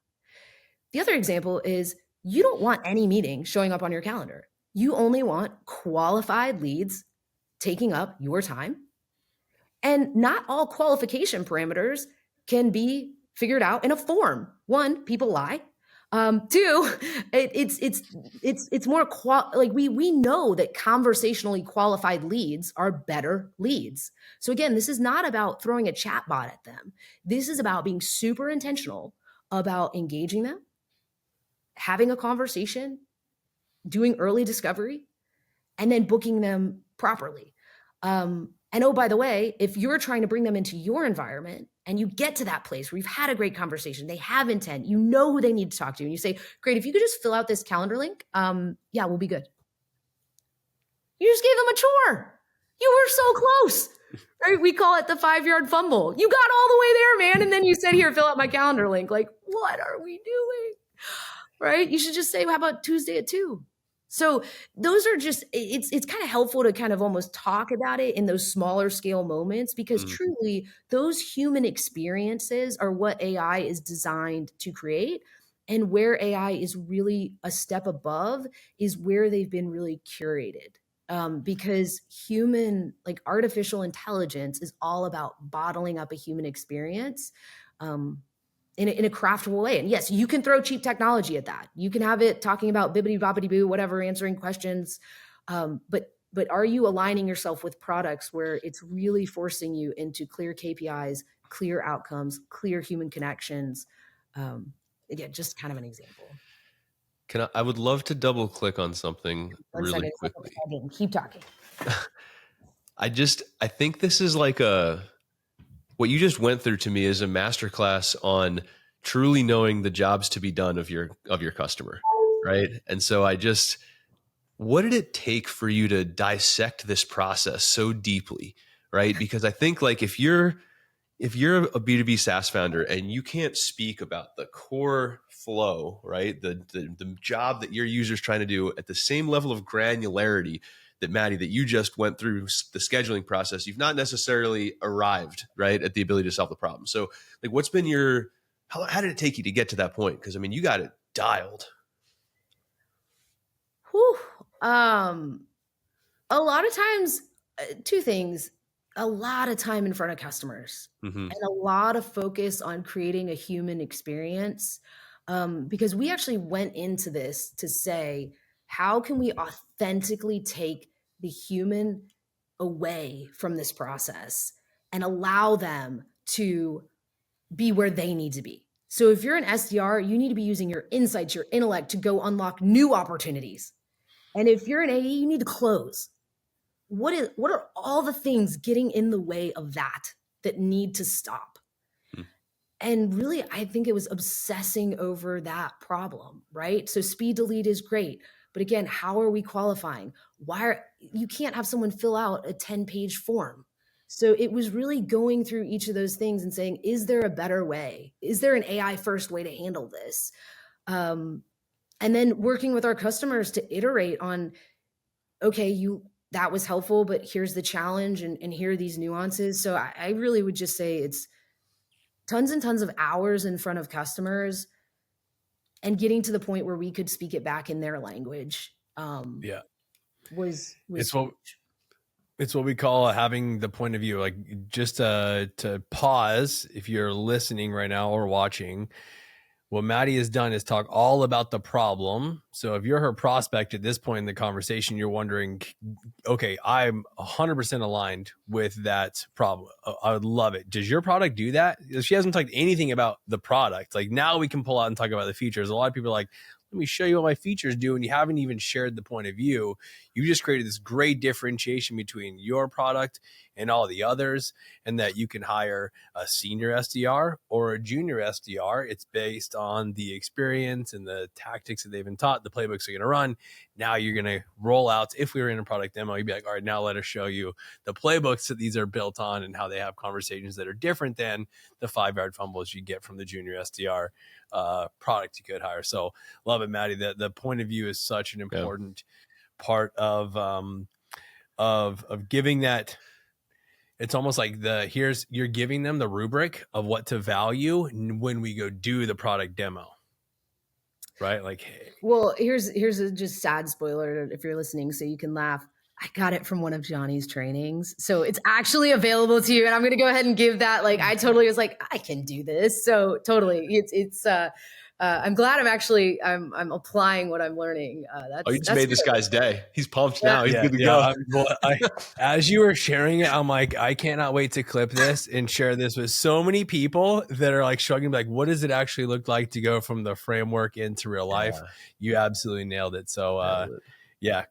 The other example is you don't want any meeting showing up on your calendar. You only want qualified leads taking up your time. And not all qualification parameters can be figured out in a form. One, people lie. Two, it's more like we know that conversationally qualified leads are better leads. So again, this is not about throwing a chat bot at them. This is about being super intentional about engaging them, having a conversation, doing early discovery, and then booking them properly. And oh, by the way, if you're trying to bring them into your environment and you get to that place where you've had a great conversation, they have intent, you know who they need to talk to, and you say, great, if you could just fill out this calendar link, yeah, we'll be good. You just gave them a chore. You were so close, right? We call it the 5-yard fumble. You got all the way there, man. And then you said, here, fill out my calendar link. Like, what are we doing? Right? You should just say, how about Tuesday at 2? So those are just, it's kind of helpful to kind of almost talk about it in those smaller scale moments, because truly those human experiences are what AI is designed to create. And where AI is really a step above is where they've been really curated. Because human, like artificial intelligence is all about bottling up a human experience. In a craftable way. And yes, you can throw cheap technology at that. You can have it talking about bibbity boppity boo, whatever, answering questions. But are you aligning yourself with products where it's really forcing you into clear KPIs, clear outcomes, clear human connections? Again, just kind of an example. I would love to double click on something really quickly. Keep talking. I think this is like what you just went through to me is a masterclass on truly knowing the jobs to be done of your customer, right? And so what did it take for you to dissect this process so deeply, right? Because I think like if you're a B2B SaaS founder and you can't speak about the core flow, right? The job that your user's trying to do at the same level of granularity that Maddie, that you just went through the scheduling process, you've not necessarily arrived, right, at the ability to solve the problem. So like, what's been how did it take you to get to that point? Because I mean, you got it dialed. Whew. A lot of times, two things, a lot of time in front of customers Mm-hmm. and a lot of focus on creating a human experience. Because we actually went into this to say, how can we authentically take the human away from this process and allow them to be where they need to be? So if you're an SDR, you need to be using your insights, your intellect to go unlock new opportunities. And if you're an AE, you need to close. What are all the things getting in the way of that need to stop? And really, I think it was obsessing over that problem, right? So speed to lead is great. But again, how are we qualifying? You can't have someone fill out a 10-page form. So it was really going through each of those things and saying, is there a better way? Is there an AI first way to handle this? And then working with our customers to iterate on, okay, that was helpful, but here's the challenge and here are these nuances. So I really would just say it's tons and tons of hours in front of customers and getting to the point where we could speak it back in their language. Was it's what we call having the point of view. Like, just to pause, if you're listening right now or watching, what Maddie has done is talk all about the problem. So if you're her prospect at this point in the conversation, you're wondering, okay, I'm 100% aligned with that problem. I would love it. Does your product do that? She hasn't talked anything about the product. Like, now we can pull out and talk about the features. A lot of people are like, let me show you what my features do. And you haven't even shared the point of view. You just created this great differentiation between your product and all the others, and that you can hire a senior SDR or a junior SDR. It's based on the experience and the tactics that they've been taught, the playbooks are going to run. Now you're going to roll out. If we were in a product demo, you'd be like, all right, now let us show you the playbooks that these are built on and how they have conversations that are different than the 5-yard fumbles you get from the junior SDR product you could hire. So love it, Maddie. The point of view is such an important part of giving that. It's almost like you're giving them the rubric of what to value when we go do the product demo, right? Like, hey. Well, here's a just sad spoiler if you're listening, so you can laugh. I got it from one of Johnny's trainings, so it's actually available to you. And I'm going to go ahead and give that. Like, I totally was like, I can do this. So totally, it's. I'm glad I'm applying what I'm learning. You just made this guy's day. He's pumped now. He's good to go. As you were sharing it, I'm like, I cannot wait to clip this and share this with so many people that are like struggling, like, what does it actually look like to go from the framework into real life? You absolutely nailed it. So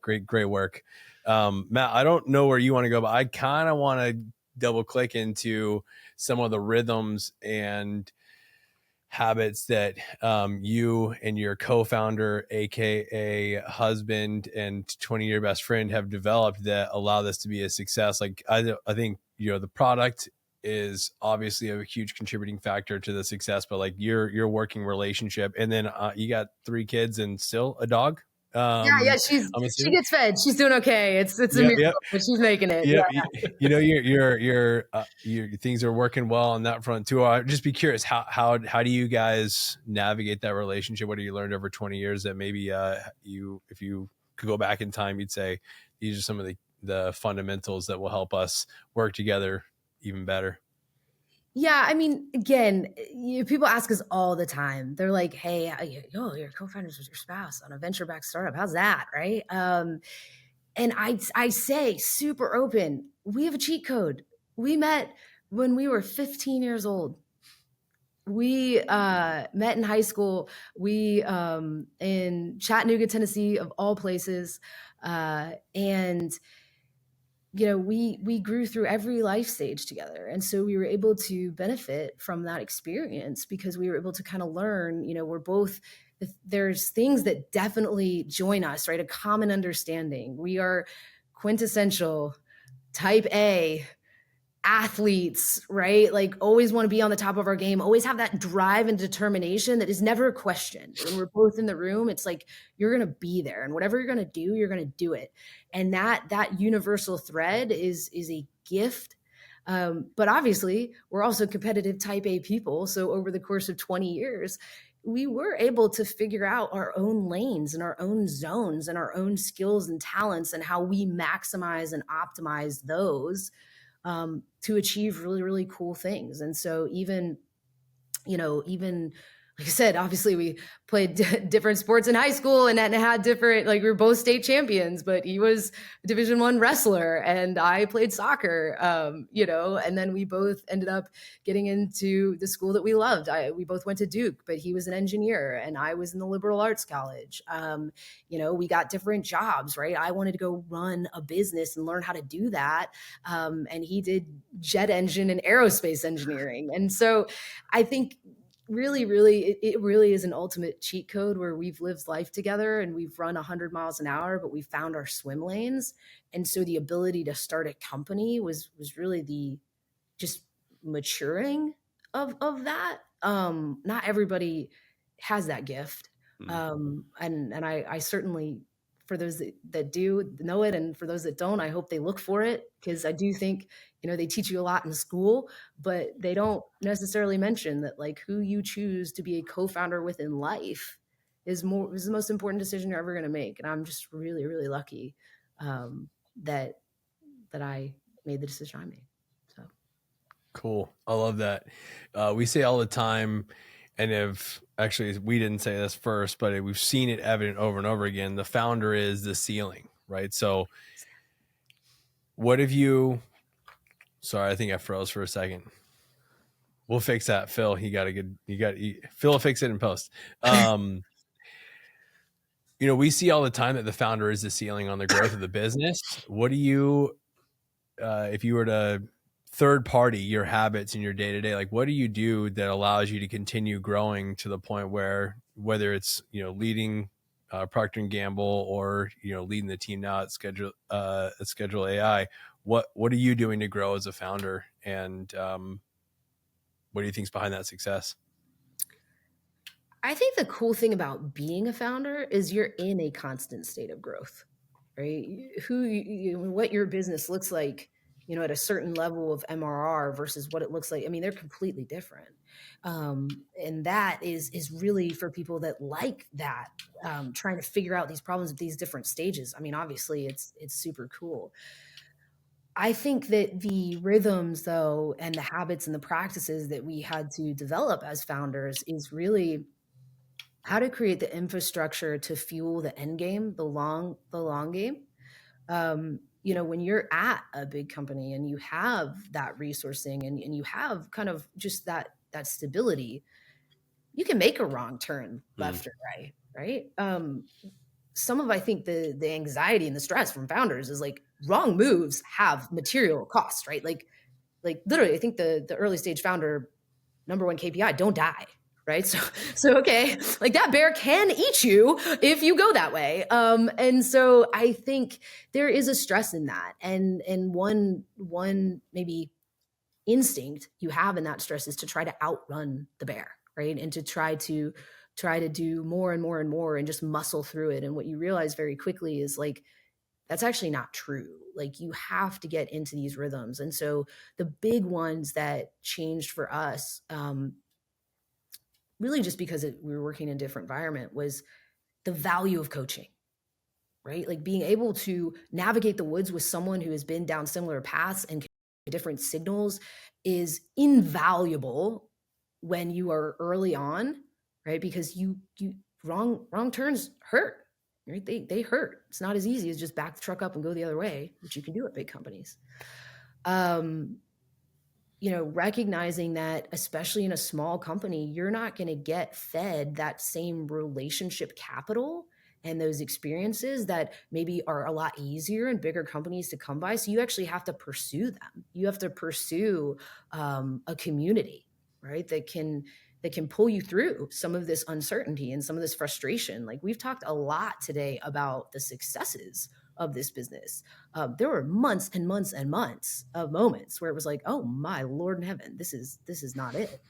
great work. Matt, I don't know where you want to go, but I kind of want to double click into some of the rhythms and habits that you and your co-founder, aka husband and 20-year best friend, have developed that allow this to be a success. Like, I think, the product is obviously a huge contributing factor to the success, but like your working relationship, and then you got 3 kids and still a dog. She gets fed. She's doing okay. It's a miracle, but she's making it. Your things are working well on that front too. I'd just be curious, how do you guys navigate that relationship? What have you learned over 20 years that maybe if you could go back in time, you'd say these are some of the fundamentals that will help us work together even better? Yeah, I mean, again, people ask us all the time. They're like, "Hey, you're co-founders with your spouse on a venture-backed startup. How's that?" Right? And I say, super open, we have a cheat code. We met when we were 15 years old. We met in high school. We in Chattanooga, Tennessee, of all places, and we grew through every life stage together. And so we were able to benefit from that experience because we were able to kind of learn, there's things that definitely join us, right? A common understanding. We are quintessential type A athletes, right? Like, always want to be on the top of our game, always have that drive and determination that is never questioned. When we're both in the room, it's like, you're going to be there, and whatever you're going to do, you're going to do it. And that universal thread is a gift. But obviously we're also competitive type A people. So over the course of 20 years, we were able to figure out our own lanes and our own zones and our own skills and talents and how we maximize and optimize those to achieve really, really cool things. And so even like I said, obviously we played different sports in high school and had different, like we were both state champions, but he was a Division I wrestler and I played soccer, and then we both ended up getting into the school that we loved. We both went to Duke, but he was an engineer and I was in the liberal arts college. We got different jobs, right? I wanted to go run a business and learn how to do that. And he did jet engine and aerospace engineering. And so I think it really is an ultimate cheat code where we've lived life together and we've run 100 miles an hour, but we found our swim lanes. And so the ability to start a company was really the just maturing of that. Not everybody has that gift. And I certainly, for those that do know it, and for those that don't, I hope they look for it, because I do think, they teach you a lot in school, but they don't necessarily mention that, like, who you choose to be a co-founder with in life is the most important decision you're ever going to make. And I'm just really, really lucky that I made the decision I made. So cool. I love that. We say all the time, and if actually we didn't say this first, but we've seen it evident over and over again, the founder is the ceiling, right? So what have you, sorry, I think I froze for a second. We'll fix that. Phil, Phil will fix it in post. We see all the time that the founder is the ceiling on the growth of the business. What do you, if you were to third party your habits in your day-to-day, like what do you do that allows you to continue growing to the point where, whether it's leading Procter Gamble or leading the team now at Scheduler.ai, what are you doing to grow as a founder, and what do you think is behind that success? I think the cool thing about being a founder is you're in a constant state of growth, right? What your business looks like, at a certain level of MRR versus what it looks like. I mean, they're completely different. And that is really for people that like that, trying to figure out these problems at these different stages. I mean, obviously it's super cool. I think that the rhythms, though, and the habits and the practices that we had to develop as founders is really how to create the infrastructure to fuel the end game, the long game. When you're at a big company and you have that resourcing and you have kind of just that stability, you can make a wrong turn left or right? I think the anxiety and the stress from founders is like wrong moves have material costs, right? Like literally, I think the early stage founder number one KPI, don't die. Right. So, okay. Like that bear can eat you if you go that way. And so I think there is a stress in that. And one maybe instinct you have in that stress is to try to outrun the bear. Right. And to try to do more and more and more and just muscle through it. And what you realize very quickly is like, that's actually not true. Like you have to get into these rhythms. And so the big ones that changed for us, really just because we were working in a different environment, was the value of coaching, right? Like being able to navigate the woods with someone who has been down similar paths and different signals is invaluable when you are early on, right? Because you wrong turns hurt, right? They hurt. It's not as easy as just back the truck up and go the other way, which you can do at big companies. Recognizing that, especially in a small company, you're not going to get fed that same relationship capital and those experiences that maybe are a lot easier in bigger companies to come by. So you actually have to pursue them. You have to pursue a community, right? That can pull you through some of this uncertainty and some of this frustration. Like we've talked a lot today about the successes of this business. There were months and months and months of moments where it was like, oh my Lord in heaven, this is not it.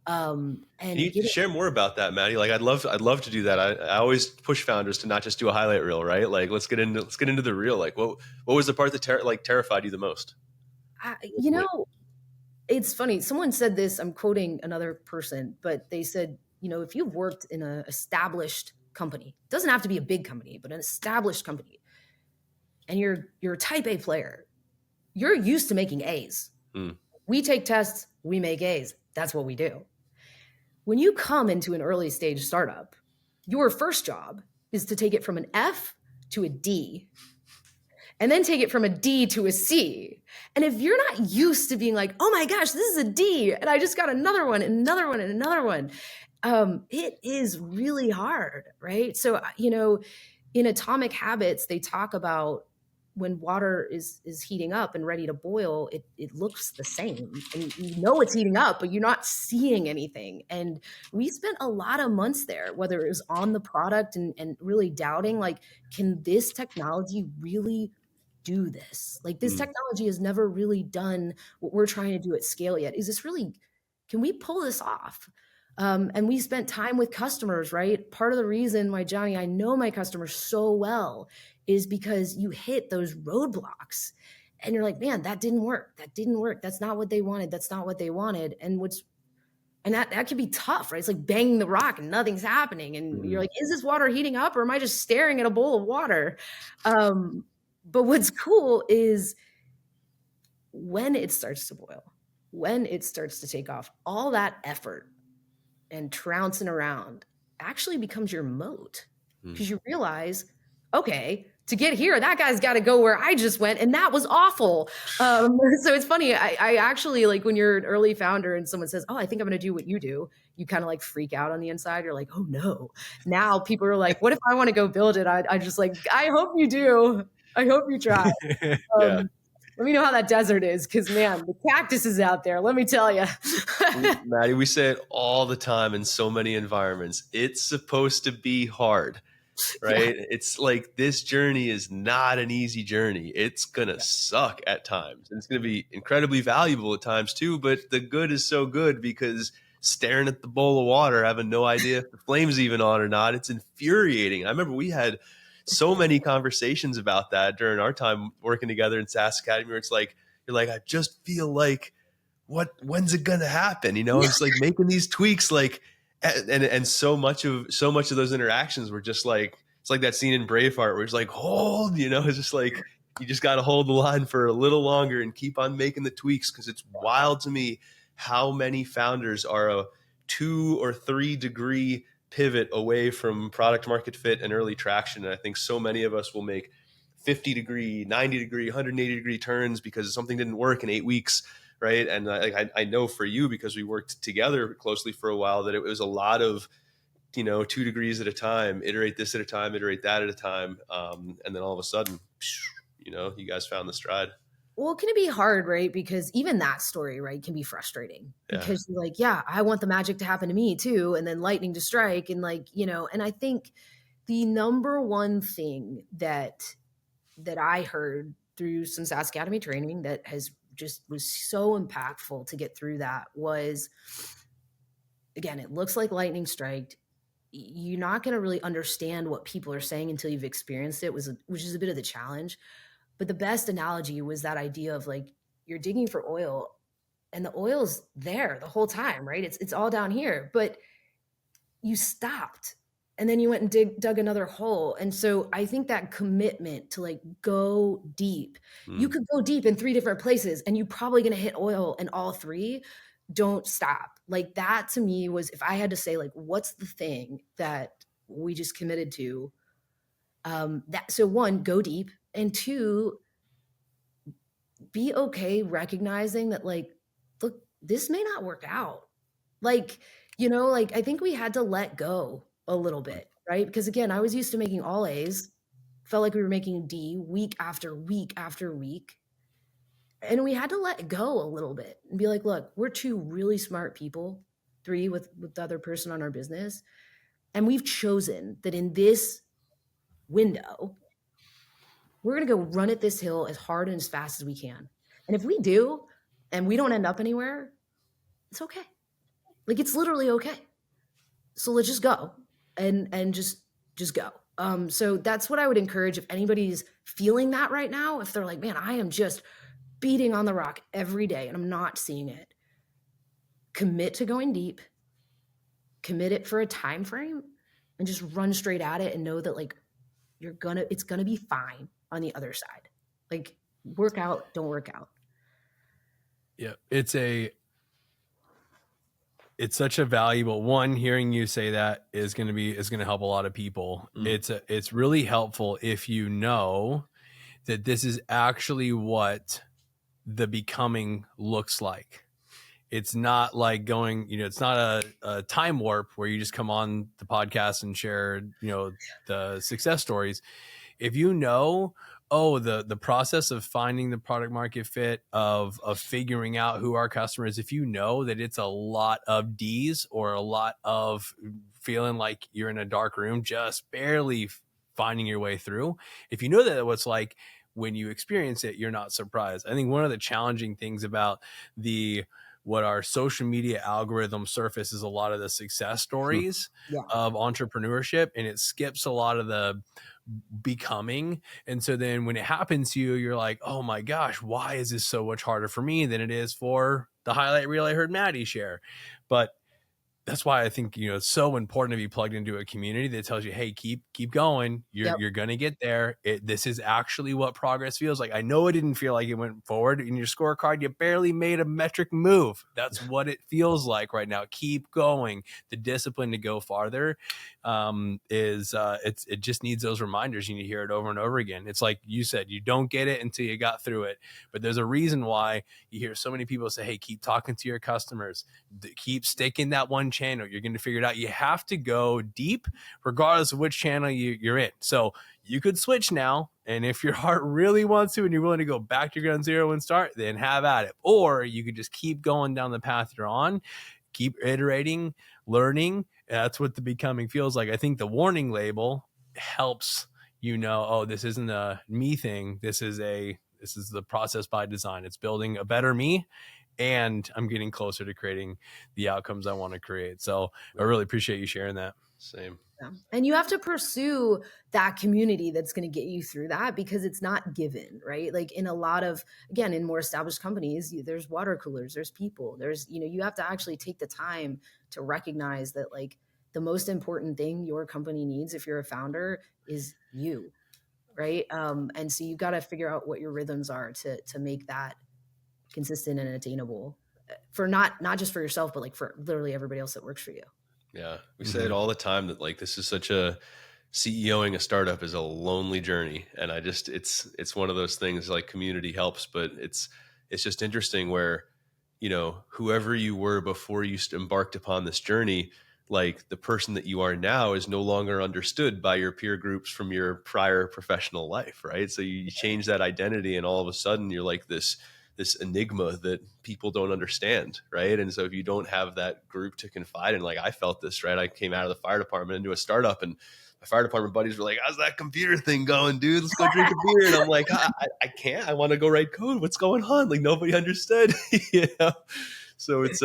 And can you share more about that, Maddie? Like I'd love to do that. I always push founders to not just do a highlight reel, right? Like let's get into the reel. Like what was the part that terrified you the most? It's funny. Someone said this, I'm quoting another person, but they said, if you've worked in an established company, it doesn't have to be a big company, but an established company, and you're a type A player, you're used to making A's. We take tests, we make A's. That's what we do. When you come into an early stage startup, your first job is to take it from an F to a D, and then take it from a D to a C. And if you're not used to being like, oh my gosh, this is a D, and I just got another one and another one and another one, it is really hard, right? So, in Atomic Habits, they talk about when water is heating up and ready to boil, it looks the same. And it's heating up, but you're not seeing anything. And we spent a lot of months there, whether it was on the product and really doubting, like, can this technology really do this? Like, this technology has never really done what we're trying to do at scale yet. Can we pull this off? And we spent time with customers, right? Part of the reason why, Johnny, I know my customers so well is because you hit those roadblocks and you're like, man, that didn't work. That's not what they wanted. And that can be tough, right? It's like banging the rock and nothing's happening. And you're like, is this water heating up, or am I just staring at a bowl of water? But what's cool is when it starts to boil, when it starts to take off, all that effort and trouncing around actually becomes your moat, because you realize, okay, to get here, that guy's got to go where I just went, and that was awful. So it's funny. I actually, like, when you're an early founder and someone says, oh, I think I'm going to do what you do, you kind of like freak out on the inside. You're like, oh no. Now people are like, what if I want to go build it? I just like, I hope you do. I hope you try. Yeah. Let me know how that desert is, because, man, the cactus is out there. Let me tell you. Maddie, we say it all the time in so many environments. It's supposed to be hard, right? Yeah. It's like, this journey is not an easy journey. It's going to suck at times. And it's going to be incredibly valuable at times too. But the good is so good, because staring at the bowl of water, having no idea if the flame's even on or not, it's infuriating. I remember we had so many conversations about that during our time working together in SaaS Academy, where it's like, you're like, I just feel like, when's it gonna happen? It's like making these tweaks, like, and so much of those interactions were just like, it's like that scene in Braveheart where it's like, hold, it's just like, you just got to hold the line for a little longer and keep on making the tweaks. Because it's wild to me how many founders are a 2 or 3 degree pivot away from product market fit and early traction. And I think so many of us will make 50 degree, 90 degree, 180 degree turns because something didn't work in 8 weeks. Right. And I know for you, because we worked together closely for a while, that it was a lot of, 2 degrees at a time, iterate this at a time, iterate that at a time. And then all of a sudden, you guys found the stride. Well, can it be hard, right? Because even that story, right, can be frustrating, because you're like, yeah, I want the magic to happen to me too. And then lightning to strike. And and I think the number one thing that I heard through some SaaS Academy training that was so impactful to get through that was, again, it looks like lightning striked. You're not going to really understand what people are saying until you've experienced it, which is a bit of the challenge. But the best analogy was that idea of, like, you're digging for oil and the oil's there the whole time, right? It's all down here, but you stopped and then you went and dug another hole. And so I think that commitment to, like, go deep, you could go deep in 3 different places and you're probably going to hit oil in all 3. Don't stop. Like, that to me was, if I had to say, like, what's the thing that we just committed to, so 1, go deep, and 2, be okay recognizing that, like, look, this may not work out. Like, I think we had to let go a little bit, right? Because, again, I was used to making all A's, felt like we were making D week after week after week. And we had to let go a little bit and be like, look, we're 2 really smart people, 3 with the other person on our business. And we've chosen that in this window, we're going to go run at this hill as hard and as fast as we can. And if we do, and we don't end up anywhere, it's okay. Like, it's literally okay. So let's just go and just go. So that's what I would encourage if anybody's feeling that right now. If they're like, man, I am just beating on the rock every day and I'm not seeing it. Commit to going deep. commit it for a time frame and just run straight at it and know that like it's gonna be fine on the other side. Like work out, don't work out. Yeah. It's such a valuable one. Hearing you say that is going to help a lot of people. It's really helpful if you know that this is actually what the becoming looks like. It's not like going, it's not a time warp where you just come on the podcast and share, the success stories. If you know, the process of finding the product market fit, of figuring out who our customer is, if you know that it's a lot of D's or a lot of feeling like you're in a dark room, just barely finding your way through. If you know that what's like, when you experience it, you're not surprised. I think one of the challenging things about what our social media algorithm surface is a lot of the success stories of entrepreneurship, and it skips a lot of the becoming. And so then when it happens to you, you're like, oh my gosh, why is this so much harder for me than it is for the highlight reel I heard Maddie share? But that's why I think, it's so important to be plugged into a community that tells you, hey, keep going. You're going to get there. This is actually what progress feels like. I know it didn't feel like it went forward in your scorecard. You barely made a metric move. That's what it feels like right now. Keep going. The discipline to go farther it just needs those reminders. You need to hear it over and over again. It's like you said, you don't get it until you got through it. But there's a reason why you hear so many people say, hey, keep talking to your customers. Keep sticking that one channel. You're going to figure it out. You have to go deep regardless of which channel you're in. So you could switch now, and if your heart really wants to and you're willing to go back to ground zero and start, then have at it. Or you could just keep going down the path you're on, keep iterating, learning. That's what the becoming feels like. I think the warning label helps this isn't a me thing. This is the process by design. It's building a better me, and I'm getting closer to creating the outcomes I want to create. So I really appreciate you sharing that. Same. Yeah. And you have to pursue that community that's going to get you through that, because it's not given, right? Like in a lot of, again, in more established companies, there's water coolers, there's people, there's, you have to actually take the time to recognize that like the most important thing your company needs if you're a founder is you, right? And so you got to figure out what your rhythms are to make that consistent and attainable for not just for yourself, but like for literally everybody else that works for you. Yeah. We say it all the time that like, this is such a CEOing a startup is a lonely journey. And it's one of those things like community helps, but it's just interesting where, whoever you were before you embarked upon this journey, like the person that you are now is no longer understood by your peer groups from your prior professional life. Right. So you change that identity and all of a sudden you're like this enigma that people don't understand. Right. And so if you don't have that group to confide in, like I felt this, right. I came out of the fire department into a startup, and my fire department buddies were like, how's that computer thing going, dude? Let's go drink a beer. And I'm like, I can't, I want to go write code. What's going on? Like nobody understood, So it's,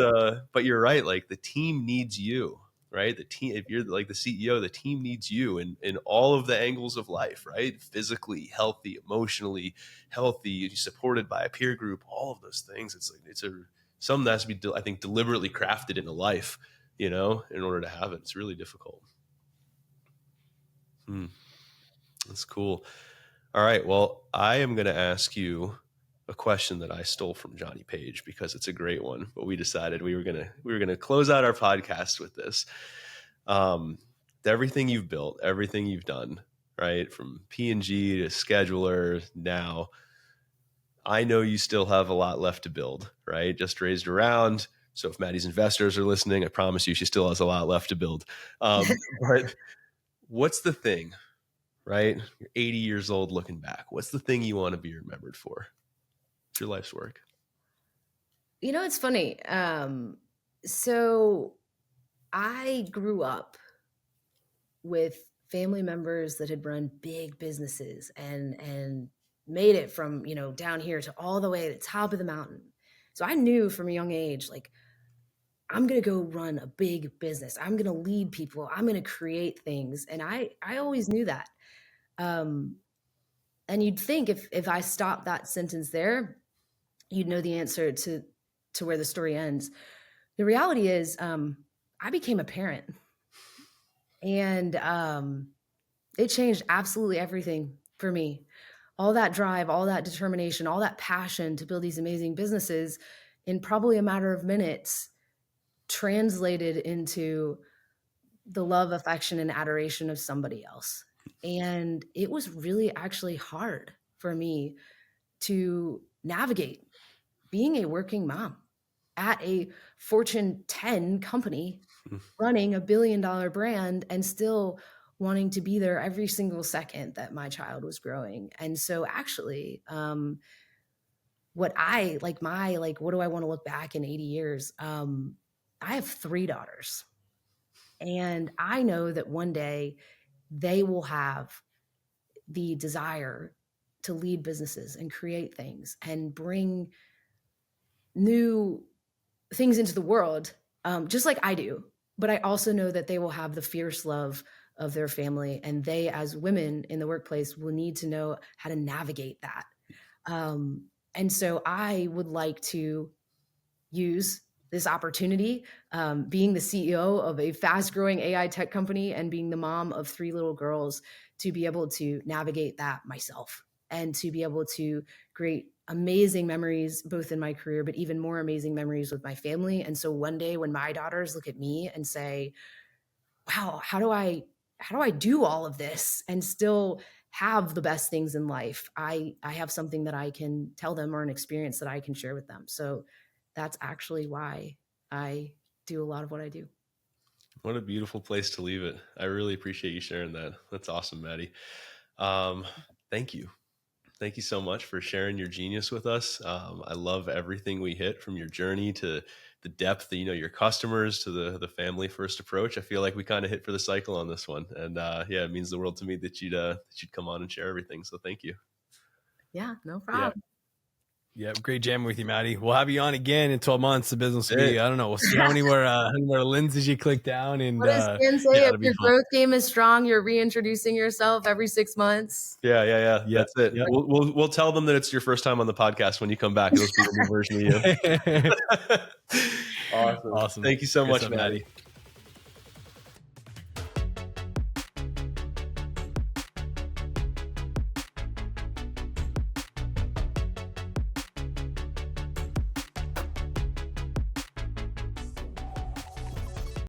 but you're right. Like the team needs you, right? The team, if you're like the CEO, the team needs you in all of the angles of life, right? Physically healthy, emotionally healthy, supported by a peer group, all of those things. It's like, something that has to be, I think, deliberately crafted into life, in order to have it. It's really difficult. That's cool. All right. Well, I am going to ask you a question that I stole from Johnny Page because it's a great one, but we decided we were going to close out our podcast with this. Everything you've built, everything you've done, right? From P&G to Scheduler now, I know you still have a lot left to build, right? Just raised a round. So if Maddie's investors are listening, I promise you she still has a lot left to build. But what's the thing, right? You're 80 years old looking back. What's the thing you want to be remembered for? It's your life's work. It's funny. So I grew up with family members that had run big businesses and made it from, down here to all the way to the top of the mountain. So I knew from a young age, like, I'm going to go run a big business. I'm going to lead people. I'm going to create things. And I always knew that. And you'd think if I stopped that sentence there, you'd know the answer to where the story ends. The reality is, I became a parent, and it changed absolutely everything for me. All that drive, all that determination, all that passion to build these amazing businesses in probably a matter of minutes translated into the love, affection, and adoration of somebody else. And it was really actually hard for me to navigate being a working mom at a Fortune 10 company running $1 billion brand and still wanting to be there every single second that my child was growing. And so actually, what do I want to look back in 80 years? I have 3 daughters, and I know that one day they will have the desire to lead businesses and create things and bring new things into the world, just like I do. But I also know that they will have the fierce love of their family, and they, as women in the workplace, will need to know how to navigate that. And so I would like to use this opportunity, being the CEO of a fast-growing AI tech company and being the mom of 3 little girls, to be able to navigate that myself and to be able to create amazing memories, both in my career, but even more amazing memories with my family. And so one day when my daughters look at me and say, wow, how do I do all of this and still have the best things in life? I have something that I can tell them, or an experience that I can share with them. So that's actually why I do a lot of what I do. What a beautiful place to leave it. I really appreciate you sharing that. That's awesome, Maddie. Thank you. Thank you so much for sharing your genius with us. I love everything we hit, from your journey to the depth, your customers, to the family first approach. I feel like we kind of hit for the cycle on this one. And yeah, it means the world to me that you'd come on and share everything. So thank you. Yeah, no problem. Yeah, great jamming with you, Maddie. We'll have you on again in 12 months. The business will be, I don't know, we'll see how many more lenses you click down. And what does Stan say? If your growth game is strong, you're reintroducing yourself every 6 months. Yeah. That's it. Yep. We'll tell them that it's your first time on the podcast when you come back. It'll be a new version of you. Awesome. Thank you so much, Maddie.